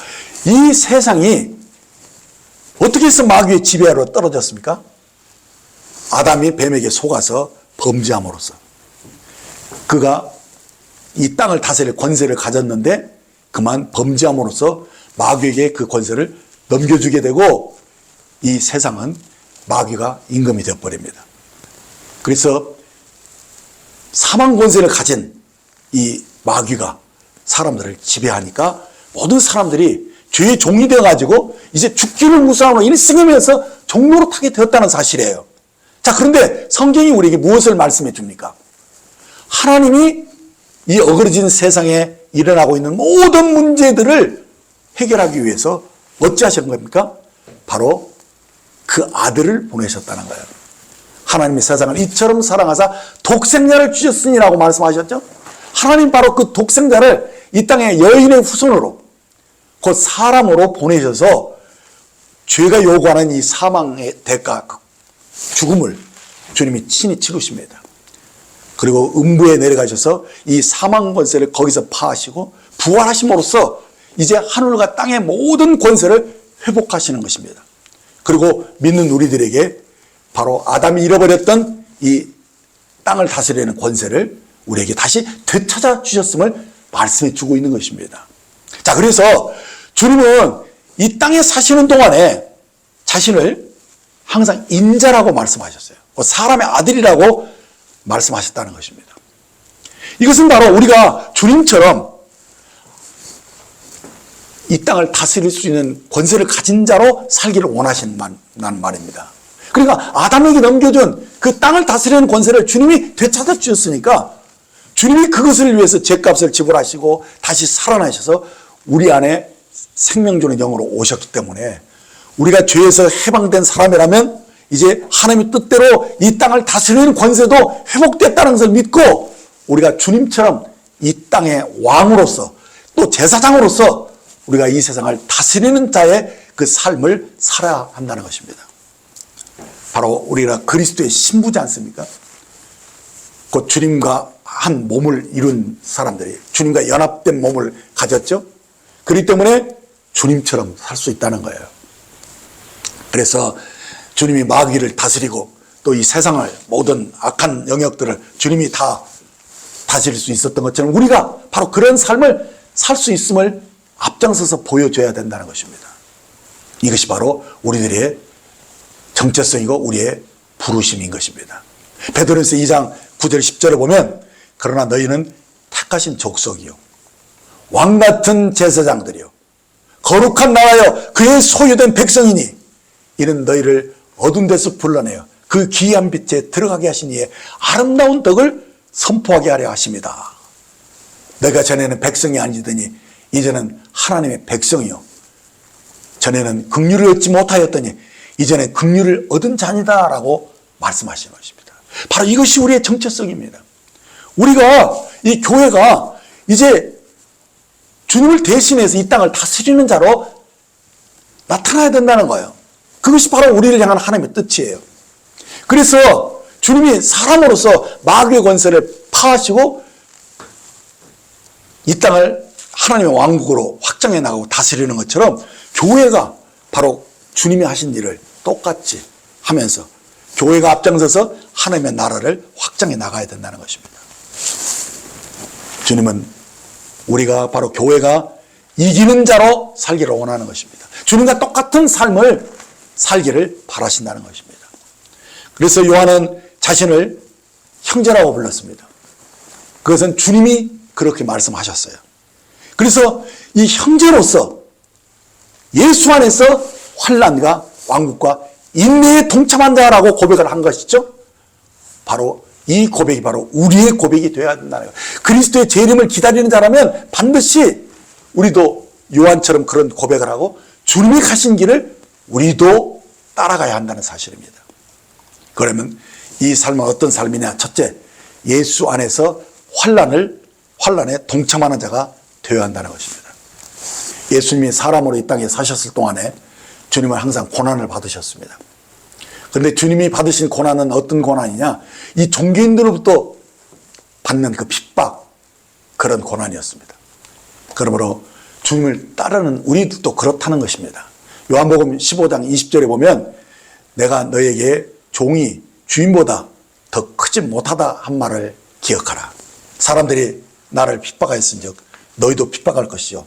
이 세상이 어떻게 해서 마귀의 지배하로 떨어졌습니까? 아담이 뱀에게 속아서 범죄함으로써 그가 이 땅을 다스릴 권세를 가졌는데 그만 범죄함으로써 마귀에게 그 권세를 넘겨주게 되고 이 세상은 마귀가 임금이 되어버립니다. 그래서 사망 권세를 가진 이 마귀가 사람들을 지배하니까 모든 사람들이 죄의 종이 되어가지고 이제 죽기를 무서워하고 일승이면서 종로로 타게 되었다는 사실이에요. 자, 그런데 성경이 우리에게 무엇을 말씀해 줍니까? 하나님이 이 어그러진 세상에 일어나고 있는 모든 문제들을 해결하기 위해서 어찌하신 겁니까? 바로 그 아들을 보내셨다는 거예요. 하나님이 세상을 이처럼 사랑하사 독생자를 주셨으니라고 말씀하셨죠? 하나님 바로 그 독생자를 이 땅의 여인의 후손으로 곧 사람으로 보내셔서 죄가 요구하는 이 사망의 대가, 죽음을 주님이 친히 치르십니다. 그리고 음부에 내려가셔서 이 사망 권세를 거기서 파하시고 부활하심으로써 이제 하늘과 땅의 모든 권세를 회복하시는 것입니다. 그리고 믿는 우리들에게 바로 아담이 잃어버렸던 이 땅을 다스리는 권세를 우리에게 다시 되찾아 주셨음을 말씀해 주고 있는 것입니다. 자, 그래서 주님은 이 땅에 사시는 동안에 자신을 항상 인자라고 말씀하셨어요. 사람의 아들이라고 말씀하셨다는 것입니다. 이것은 바로 우리가 주님처럼 이 땅을 다스릴 수 있는 권세를 가진 자로 살기를 원하신다는 말입니다. 그러니까 아담에게 넘겨준 그 땅을 다스리는 권세를 주님이 되찾아 주셨으니까 주님이 그것을 위해서 죗값을 지불하시고 다시 살아나셔서 우리 안에 생명 주는 영으로 오셨기 때문에 우리가 죄에서 해방된 사람이라면 이제 하나님의 뜻대로 이 땅을 다스리는 권세도 회복됐다는 것을 믿고 우리가 주님처럼 이 땅의 왕으로서 또 제사장으로서 우리가 이 세상을 다스리는 자의 그 삶을 살아야 한다는 것입니다. 바로 우리가 그리스도의 신부지 않습니까? 곧 주님과 한 몸을 이룬 사람들이 주님과 연합된 몸을 가졌죠. 그렇기 때문에 주님처럼 살 수 있다는 거예요. 그래서 주님이 마귀를 다스리고 또 이 세상을 모든 악한 영역들을 주님이 다 다스릴 수 있었던 것처럼 우리가 바로 그런 삶을 살 수 있음을 앞장서서 보여줘야 된다는 것입니다. 이것이 바로 우리들의 정체성이고 우리의 부르심인 것입니다. 베드로전서 2장 9절 10절에 보면 그러나 너희는 택하신 족속이요 왕같은 제사장들이요 거룩한 나라여 그의 소유된 백성이니 이는 너희를 어두운 데서 불러내어 그 기이한 빛에 들어가게 하신 이의 아름다운 덕을 선포하게 하려 하십니다. 너희가 전에는 백성이 아니더니 이제는 하나님의 백성이요 전에는 긍휼을 얻지 못하였더니 이제는 긍휼을 얻은 자니다 라고 말씀하시는 것입니다. 바로 이것이 우리의 정체성입니다. 우리가 이 교회가 이제 주님을 대신해서 이 땅을 다스리는 자로 나타나야 된다는 거예요. 그것이 바로 우리를 향한 하나님의 뜻이에요. 그래서 주님이 사람으로서 마귀의 권세를 파하시고 이 땅을 하나님의 왕국으로 확장해 나가고 다스리는 것처럼 교회가 바로 주님이 하신 일을 똑같이 하면서 교회가 앞장서서 하나님의 나라를 확장해 나가야 된다는 것입니다. 주님은 우리가 바로 교회가 이기는 자로 살기를 원하는 것입니다. 주님과 똑같은 삶을 살기를 바라신다는 것입니다. 그래서 요한은 자신을 형제라고 불렀습니다. 그것은 주님이 그렇게 말씀하셨어요. 그래서 이 형제로서 예수 안에서 환난과 왕국과 인내에 동참한 자라고 고백을 한 것이죠. 바로 이 고백이 바로 우리의 고백이 되어야 된다는 거예요. 그리스도의 재림을 기다리는 자라면 반드시 우리도 요한처럼 그런 고백을 하고 주님이 가신 길을 우리도 따라가야 한다는 사실입니다. 그러면 이 삶은 어떤 삶이냐? 첫째, 예수 안에서 환난에 동참하는 자가 되어야 한다는 것입니다. 예수님이 사람으로 이 땅에 사셨을 동안에 주님은 항상 고난을 받으셨습니다. 그런데 주님이 받으신 고난은 어떤 고난이냐? 이 종교인들로부터 받는 그 핍박, 그런 고난이었습니다. 그러므로 주님을 따르는 우리도 그렇다는 것입니다. 요한복음 15장 20절에 보면 내가 너에게 종이 주인보다 더 크지 못하다 한 말을 기억하라. 사람들이 나를 핍박하였은즉 너희도 핍박할 것이요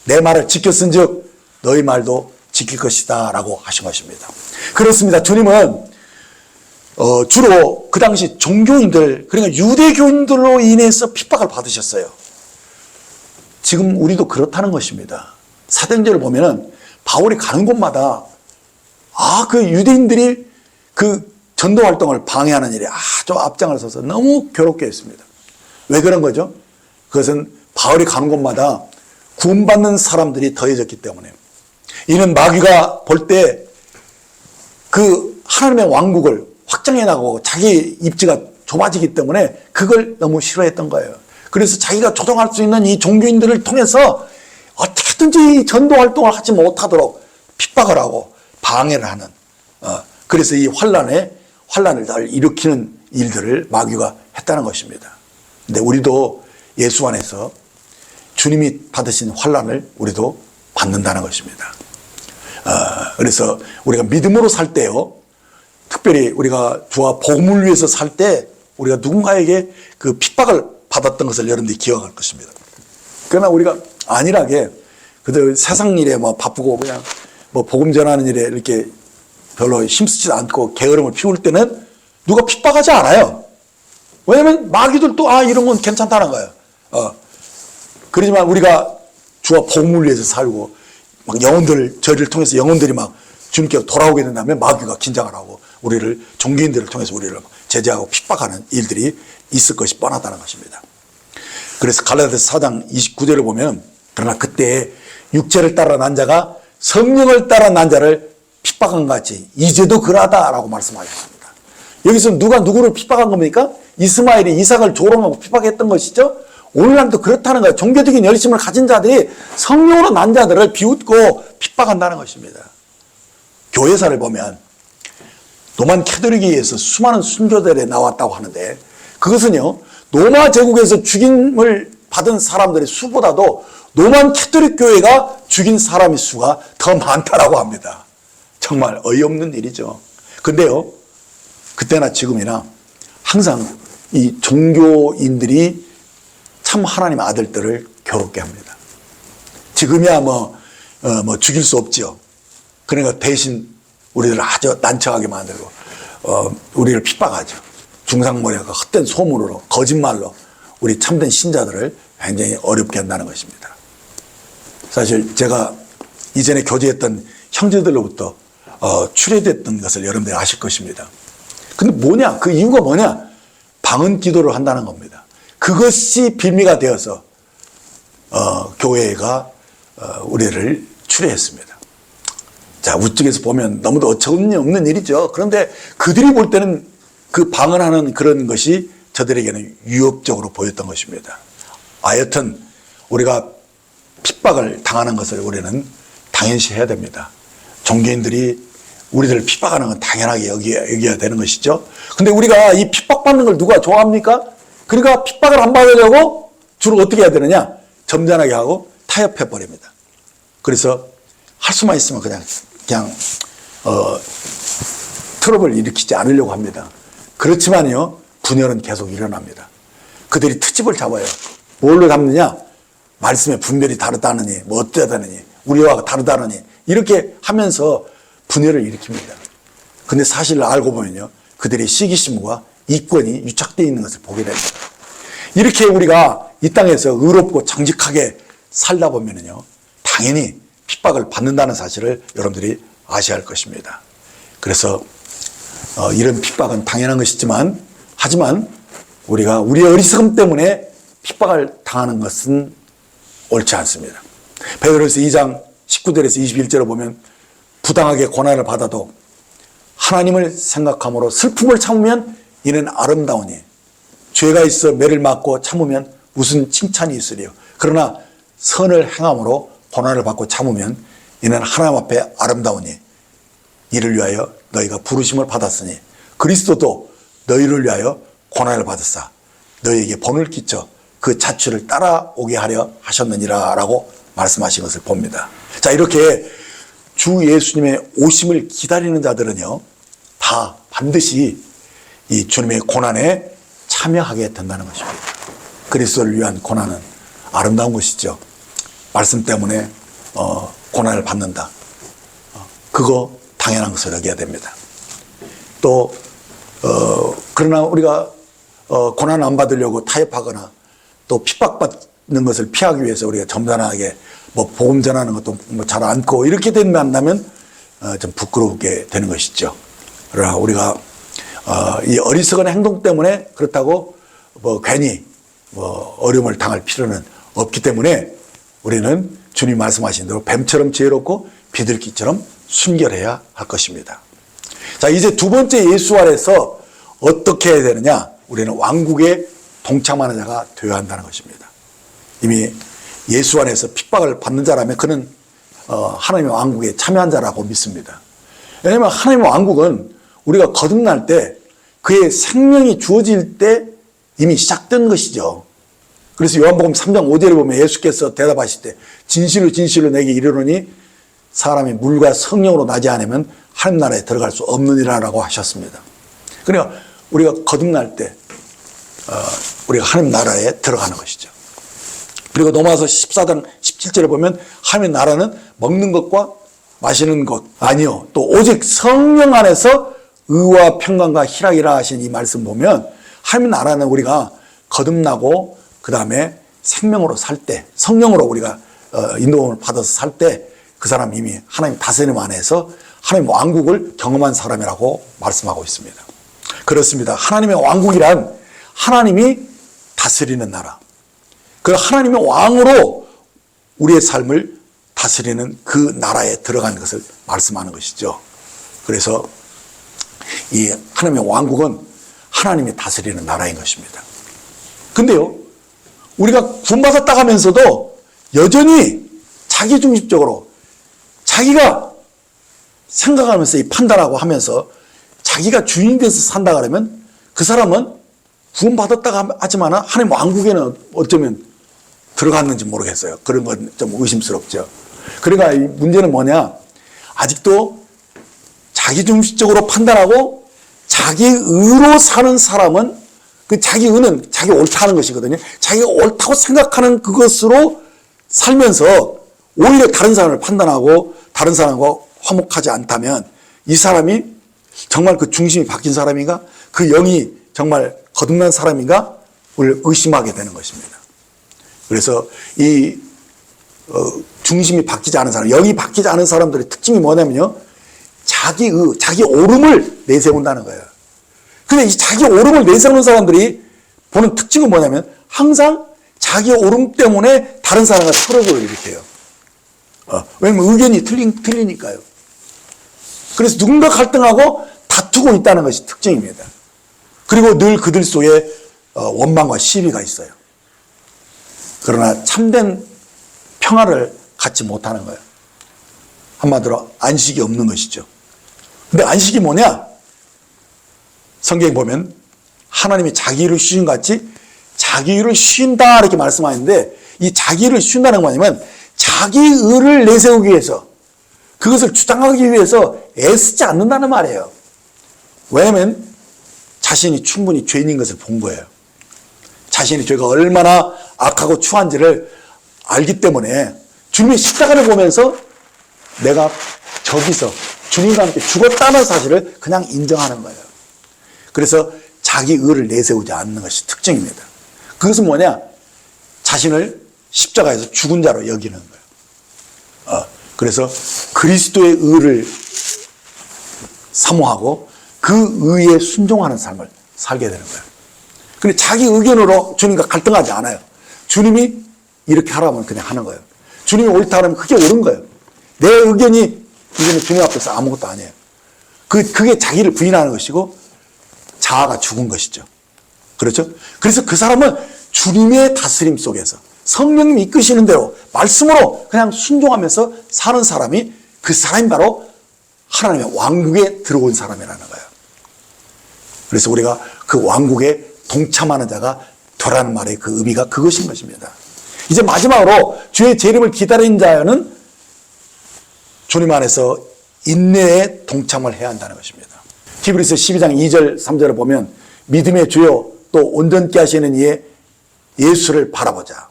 내 말을 지켰은즉 너희 말도 지킬 것이다 라고 하신 것입니다. 그렇습니다. 주님은 주로 그 당시 종교인들, 그러니까 유대교인들로 인해서 핍박을 받으셨어요. 지금 우리도 그렇다는 것입니다. 사도행전을 보면은 바울이 가는 곳마다 그 유대인들이 그 전도 활동을 방해하는 일에 아주 앞장을 서서 너무 괴롭게 했습니다. 왜 그런 거죠? 그것은 바울이 가는 곳마다 구원받는 사람들이 더해졌기 때문에. 이는 마귀가 볼 때 그 하나님의 왕국을 확장해 나가고 자기 입지가 좁아지기 때문에 그걸 너무 싫어했던 거예요. 그래서 자기가 조종할 수 있는 이 종교인들을 통해서 어떻게든지 전도 활동을 하지 못하도록 핍박을 하고 방해를 하는, 그래서 이 환난을 잘 일으키는 일들을 마귀가 했다는 것입니다. 근데 우리도 예수 안에서 주님이 받으신 환난을 우리도 받는다는 것입니다. 그래서 우리가 믿음으로 살 때요, 특별히 우리가 주와 복음을 위해서 살 때 우리가 누군가에게 그 핍박을 받았던 것을 여러분들이 기억할 것입니다. 그러나 우리가 안일하게 그들 세상 일에 바쁘고 그냥 복음 전하는 일에 이렇게 별로 힘쓰지 않고 게으름을 피울 때는 누가 핍박하지 않아요. 왜냐하면 마귀들도 이런 건 괜찮다는 거예요. 그러지만 우리가 주와 복음을 위해서 살고 저희를 통해서 영혼들이 주님께 돌아오게 된다면 마귀가 긴장을 하고 우리를 종교인들을 통해서 우리를 제재하고 핍박하는 일들이 있을 것이 뻔하다는 것입니다. 그래서 갈라디아서 4장 29절을 보면 그러나 그때 육체를 따라 난 자가 성령을 따라 난 자를 핍박한 것 같이 이제도 그러하다라고 말씀하셨습니다. 여기서 누가 누구를 핍박한 겁니까? 이스마엘이 이삭을 조롱하고 핍박했던 것이죠. 오늘날도 그렇다는 거예요. 종교적인 열심을 가진 자들이 성령으로 난 자들을 비웃고 핍박한다는 것입니다. 교회사를 보면 로만 캐톨릭에 의해서 수많은 순교들이 나왔다고 하는데 그것은요, 로마 제국에서 죽임을 받은 사람들의 수보다도 로만 캐톨릭 교회가 죽인 사람의 수가 더 많다라고 합니다. 정말 어이없는 일이죠. 근데요, 그때나 지금이나 항상 이 종교인들이 참 하나님의 아들들을 괴롭게 합니다. 지금이야 죽일 수 없죠. 그러니까 대신 우리를 아주 난처하게 만들고 우리를 핍박하죠. 중상모략과 헛된 소문으로 거짓말로 우리 참된 신자들을 굉장히 어렵게 한다는 것입니다. 사실 제가 이전에 교제했던 형제들로부터 출애됐던 것을 여러분들이 아실 것입니다. 근데 뭐냐? 그 이유가 뭐냐? 방언 기도를 한다는 겁니다. 그것이 빌미가 되어서 교회가 우리를 출애했습니다. 자, 우측에서 보면 너무도 어처구니 없는 일이죠. 그런데 그들이 볼 때는 그 방언하는 그런 것이 저들에게는 유협적으로 보였던 것입니다. 하여튼 우리가 핍박을 당하는 것을 우리는 당연시 해야 됩니다. 종교인들이 우리들을 핍박하는 건 당연하게 여겨야 되는 것이죠. 근데 우리가 이 핍박받는 걸 누가 좋아합니까? 그러니까 핍박을 안 받으려고 주로 어떻게 해야 되느냐? 점잖하게 하고 타협해버립니다. 그래서 할 수만 있으면 그냥 트러블을 일으키지 않으려고 합니다. 그렇지만요, 분열은 계속 일어납니다. 그들이 트집을 잡아요. 뭘로 잡느냐? 말씀의 분별이 다르다느니, 뭐 어쩌다느니, 우리와 다르다느니, 이렇게 하면서 분열을 일으킵니다. 근데 사실을 알고 보면요, 그들의 시기심과 이권이 유착되어 있는 것을 보게 됩니다. 이렇게 우리가 이 땅에서 의롭고 정직하게 살다 보면요, 당연히 핍박을 받는다는 사실을 여러분들이 아셔야 할 것입니다. 그래서 이런 핍박은 당연한 것이지만, 하지만 우리가 우리의 어리석음 때문에 핍박을 당하는 것은 옳지 않습니다. 베드로서 2장 19절에서 21절을 보면 부당하게 고난을 받아도 하나님을 생각함으로 슬픔을 참으면 이는 아름다우니 죄가 있어 매를 맞고 참으면 무슨 칭찬이 있으리요. 그러나 선을 행함으로 고난을 받고 참으면 이는 하나님 앞에 아름다우니 이를 위하여 너희가 부르심을 받았으니 그리스도도 너희를 위하여 고난을 받으사 너희에게 본을 끼쳐 그 자취를 따라오게 하려 하셨느니라 라고 말씀하신 것을 봅니다. 자, 이렇게 주 예수님의 오심을 기다리는 자들은요, 다 반드시 이 주님의 고난에 참여하게 된다는 것입니다. 그리스도를 위한 고난은 아름다운 것이죠. 말씀 때문에 고난을 받는다. 그거 당연한 것을 여겨야 됩니다. 또 그러나 우리가 고난 안 받으려고 타협하거나 또 핍박받는 것을 피하기 위해서 우리가 점잖하게 복음 전하는 것도 잘 않고 이렇게 된다면 좀 부끄럽게 되는 것이죠. 그러나 우리가 이 어리석은 행동 때문에 그렇다고 괜히 어려움을 당할 필요는 없기 때문에 우리는 주님 말씀하신 대로 뱀처럼 지혜롭고 비둘기처럼 순결해야 할 것입니다. 자, 이제 두 번째 예수 아래서 어떻게 해야 되느냐? 우리는 왕국에 동참하는 자가 되어야 한다는 것입니다. 이미 예수 안에서 핍박을 받는 자라면 그는 하나님의 왕국에 참여한 자라고 믿습니다. 왜냐하면 하나님의 왕국은 우리가 거듭날 때 그의 생명이 주어질 때 이미 시작된 것이죠. 그래서 요한복음 3장 5절에 보면 예수께서 대답하실 때 진실로 진실로 내게 이르노니 사람이 물과 성령으로 나지 않으면 하나님 나라에 들어갈 수 없느니라라고 하셨습니다. 그러니까 우리가 거듭날 때 우리가 하나님 나라에 들어가는 것이죠. 그리고 로마서 14장 17절에 보면 하나님 나라는 먹는 것과 마시는 것 아니요, 또 오직 성령 안에서 의와 평강과 희락이라 하신 이 말씀 보면 하나님 나라는 우리가 거듭나고 그 다음에 생명으로 살 때, 성령으로 우리가 인도함을 받아서 살 때 그 사람 이미 하나님 다스림 안에서 하나님 왕국을 경험한 사람이라고 말씀하고 있습니다. 그렇습니다. 하나님의 왕국이란 하나님이 다스리는 나라, 그 하나님의 왕으로 우리의 삶을 다스리는 그 나라에 들어간 것을 말씀하는 것이죠. 그래서 이 하나님의 왕국은 하나님이 다스리는 나라인 것입니다. 근데요, 우리가 구원받았다 하면서도 여전히 자기중심적으로 자기가 생각하면서 이 판단하고 하면서 자기가 주인이 돼서 산다 그러면 그 사람은 구원받았다가 하지만 하나님 왕국에는 어쩌면 들어갔는지 모르겠어요. 그런 건 좀 의심스럽죠. 그러니까 이 문제는 뭐냐? 아직도 자기중심적으로 판단하고 자기 의로 사는 사람은 그 자기 의는 자기 옳다는 것이거든요. 자기가 옳다고 생각하는 그것으로 살면서 오히려 다른 사람을 판단하고 다른 사람과 화목하지 않다면 이 사람이 정말 그 중심이 바뀐 사람인가? 그 영이 정말 거듭난 사람인가? 를 의심하게 되는 것입니다. 그래서 이 중심이 바뀌지 않은 사람, 영이 바뀌지 않은 사람들의 특징이 뭐냐면요. 자기 옳음을 내세운다는 거예요. 근데 이 자기 옳음을 내세우는 사람들이 보는 특징은 뭐냐면 항상 자기 옳음 때문에 다른 사람과 트러블을 일으켜요. 왜냐면 의견이 틀리니까요. 그래서 누군가 갈등하고 다투고 있다는 것이 특징입니다. 그리고 늘 그들 속에 원망과 시비가 있어요. 그러나 참된 평화를 갖지 못하는 거예요. 한마디로 안식이 없는 것이죠. 근데 안식이 뭐냐? 성경에 보면 하나님이 자기 일을 쉬신 것 같이 자기 일을 쉰다 이렇게 말씀하는데 이 자기 일을 쉰다는 건 뭐냐면 자기 의를 내세우기 위해서 그것을 주장하기 위해서 애쓰지 않는다는 말이에요. 왜냐하면 자신이 충분히 죄인인 것을 본 거예요. 자신의 죄가 얼마나 악하고 추한지를 알기 때문에 주님의 십자가를 보면서 내가 저기서 주님과 함께 죽었다는 사실을 그냥 인정하는 거예요. 그래서 자기 의를 내세우지 않는 것이 특징입니다. 그것은 뭐냐? 자신을 십자가에서 죽은 자로 여기는 거예요. 그래서 그리스도의 의를 사모하고 그 의에 순종하는 삶을 살게 되는 거예요. 근데 자기 의견으로 주님과 갈등하지 않아요. 주님이 이렇게 하라면 그냥 하는 거예요. 주님이 옳다 하면 그게 옳은 거예요. 내 의견이 이제는 주님 앞에서 아무것도 아니에요. 그게 자기를 부인하는 것이고 자아가 죽은 것이죠. 그렇죠? 그래서 그 사람은 주님의 다스림 속에서 성령님이 이끄시는 대로 말씀으로 그냥 순종하면서 사는 사람이 그 사람이 바로 하나님의 왕국에 들어온 사람이라는 거예요. 그래서 우리가 그 왕국에 동참하는 자가 되라는 말의 그 의미가 그것인 것입니다. 이제 마지막으로 주의 재림을 기다리는 자는 주님 안에서 인내에 동참을 해야 한다는 것입니다. 히브리서 12장 2절 3절을 보면 믿음의 주요 또 온전케 하시는 이의 예수를 바라보자.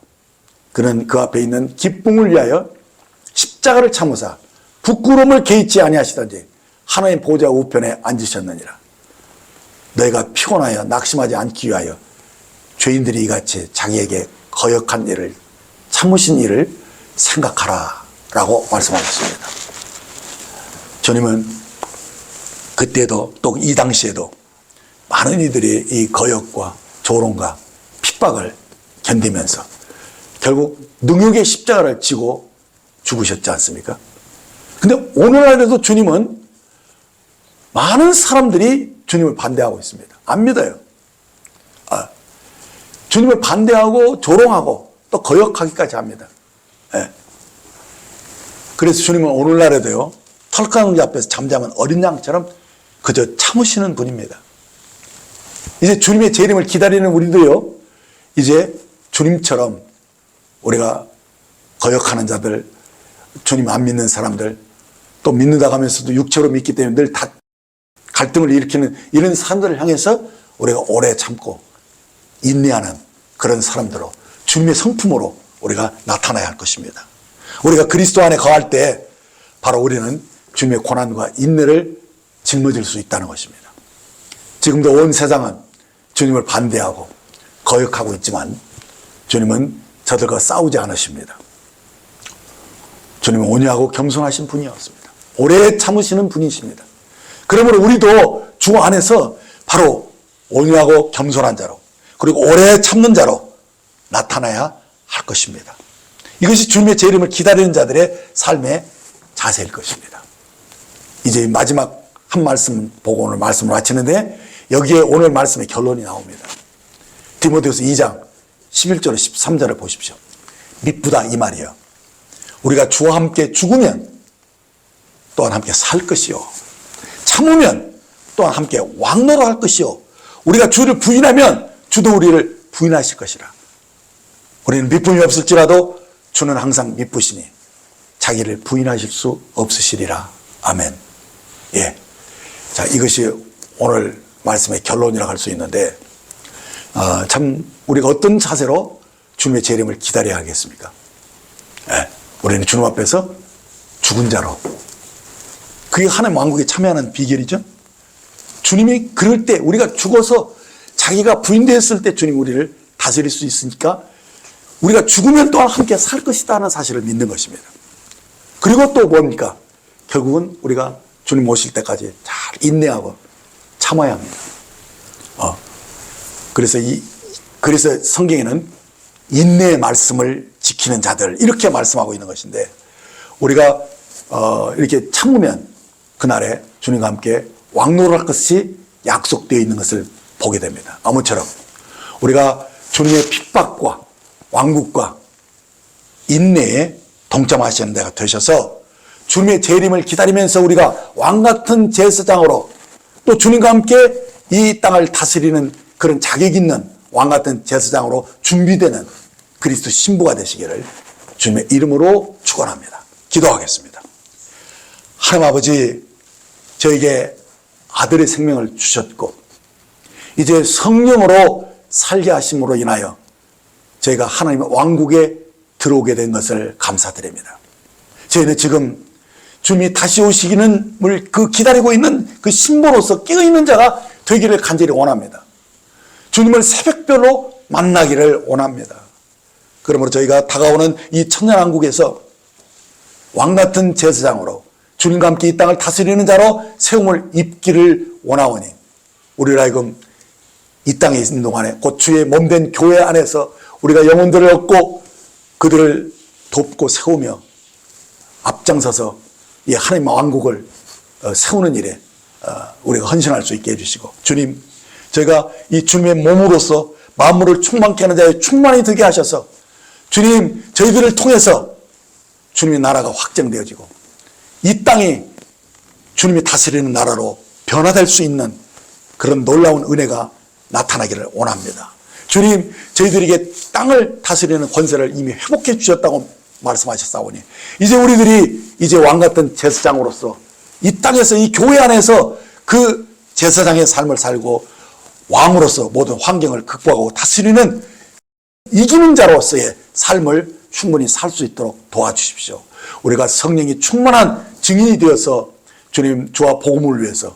그는 그 앞에 있는 기쁨을 위하여 십자가를 참으사 부끄러움을 개의치 아니하시던지 하나님 보좌 우편에 앉으셨느니라. 너희가 피곤하여 낙심하지 않기 위하여 죄인들이 이같이 자기에게 거역한 일을 참으신 일을 생각하라 라고 말씀하셨습니다. 주님은 그때도 또 이 당시에도 많은 이들이 이 거역과 조롱과 핍박을 견디면서 결국 능욕의 십자가를 지고 죽으셨지 않습니까? 근데 오늘날에도 주님은 많은 사람들이 주님을 반대하고 있습니다. 안 믿어요. 주님을 반대하고 조롱하고 또 거역하기까지 합니다. 네. 그래서 주님은 오늘날에도요, 털가둥지 앞에서 잠자면 어린 양처럼 그저 참으시는 분입니다. 이제 주님의 재림을 기다리는 우리도요, 이제 주님처럼 우리가 거역하는 자들, 주님 안 믿는 사람들, 또 믿는다고 하면서도 육체로 믿기 때문에 늘 다 갈등을 일으키는 이런 사람들을 향해서 우리가 오래 참고 인내하는 그런 사람들로 주님의 성품으로 우리가 나타나야 할 것입니다. 우리가 그리스도 안에 거할 때 바로 우리는 주님의 고난과 인내를 짊어질 수 있다는 것입니다. 지금도 온 세상은 주님을 반대하고 거역하고 있지만 주님은 저들과 싸우지 않으십니다. 주님은 온유하고 겸손하신 분이었습니다. 오래 참으시는 분이십니다. 그러므로 우리도 주 안에서 바로 온유하고 겸손한 자로 그리고 오래 참는 자로 나타나야 할 것입니다. 이것이 주님의 재림을 기다리는 자들의 삶의 자세일 것입니다. 이제 마지막 한 말씀 보고 오늘 말씀을 마치는데 여기에 오늘 말씀의 결론이 나옵니다. 디모데후서 2장 11절 13절을 보십시오. 미쁘다 이 말이에요. 우리가 주와 함께 죽으면 또한 함께 살 것이요. 참으면 또한 함께 왕노릇할 것이요. 우리가 주를 부인하면 주도 우리를 부인하실 것이라. 우리는 믿음이 없을지라도 주는 항상 믿으시니 자기를 부인하실 수 없으시리라. 아멘. 예. 자, 이것이 오늘 말씀의 결론이라고 할 수 있는데, 참, 우리가 어떤 자세로 주님의 재림을 기다려야 하겠습니까? 예. 우리는 주님 앞에서 죽은 자로. 그게 하나님 왕국에 참여하는 비결이죠. 주님이 그럴 때, 우리가 죽어서 자기가 부인되었을 때 주님 우리를 다스릴 수 있으니까 우리가 죽으면 또한 함께 살 것이다 하는 사실을 믿는 것입니다. 그리고 또 뭡니까? 결국은 우리가 주님 오실 때까지 잘 인내하고 참아야 합니다. 그래서 성경에는 인내의 말씀을 지키는 자들 이렇게 말씀하고 있는 것인데, 우리가 이렇게 참으면 그날에 주님과 함께 왕노릇할 것이 약속되어 있는 것을 보게 됩니다. 아무처럼 우리가 주님의 핍박과 왕국과 인내에 동참하시는 데가 되셔서 주님의 재림을 기다리면서 우리가 왕같은 제사장으로 또 주님과 함께 이 땅을 다스리는 그런 자격 있는 왕같은 제사장으로 준비되는 그리스도 신부가 되시기를 주님의 이름으로 축원합니다. 기도하겠습니다. 하나님 아버지, 저에게 아들의 생명을 주셨고 이제 성령으로 살게 하심으로 인하여 저희가 하나님의 왕국에 들어오게 된 것을 감사드립니다. 저희는 지금 주님이 다시 오시기는 그 기다리고 있는 그 신부로서 깨어있는 자가 되기를 간절히 원합니다. 주님을 새벽별로 만나기를 원합니다. 그러므로 저희가 다가오는 이 천년왕국에서 왕같은 제사장으로 주님과 함께 이 땅을 다스리는 자로 세움을 입기를 원하오니 우리를 하여금 이 땅에 있는 동안에 곧 주의 몸된 교회 안에서 우리가 영혼들을 얻고 그들을 돕고 세우며 앞장서서 이 하나님의 왕국을 세우는 일에 우리가 헌신할 수 있게 해주시고, 주님, 저희가 이 주님의 몸으로서 만물을 충만케 하는 자의 충만이 되게 하셔서 주님, 저희들을 통해서 주님의 나라가 확장되어지고 이 땅이 주님이 다스리는 나라로 변화될 수 있는 그런 놀라운 은혜가 나타나기를 원합니다. 주님, 저희들에게 땅을 다스리는 권세를 이미 회복해 주셨다고 말씀하셨사오니 이제 우리들이 이제 왕같은 제사장으로서 이 땅에서 이 교회 안에서 그 제사장의 삶을 살고 왕으로서 모든 환경을 극복하고 다스리는 이기는 자로서의 삶을 충분히 살 수 있도록 도와주십시오. 우리가 성령이 충만한 증인이 되어서 주님 주와 복음을 위해서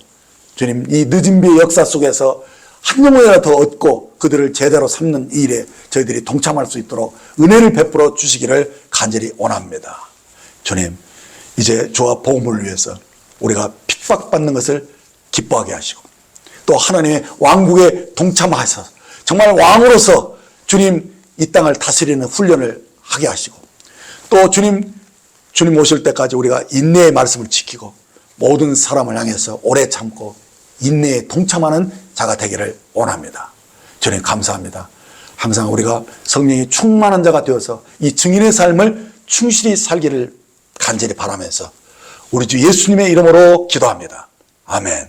주님 이 늦은 비의 역사 속에서 한 영혼이라도 더 얻고 그들을 제대로 삼는 일에 저희들이 동참할 수 있도록 은혜를 베풀어 주시기를 간절히 원합니다. 주님, 이제 주와 복음을 위해서 우리가 핍박받는 것을 기뻐하게 하시고 또 하나님의 왕국에 동참하셔서 정말 왕으로서 주님 이 땅을 다스리는 훈련을 하게 하시고 또 주님 오실 때까지 우리가 인내의 말씀을 지키고 모든 사람을 향해서 오래 참고 인내에 동참하는 자가 되기를 원합니다. 주님 감사합니다. 항상 우리가 성령이 충만한 자가 되어서 이 증인의 삶을 충실히 살기를 간절히 바라면서 우리 주 예수님의 이름으로 기도합니다. 아멘.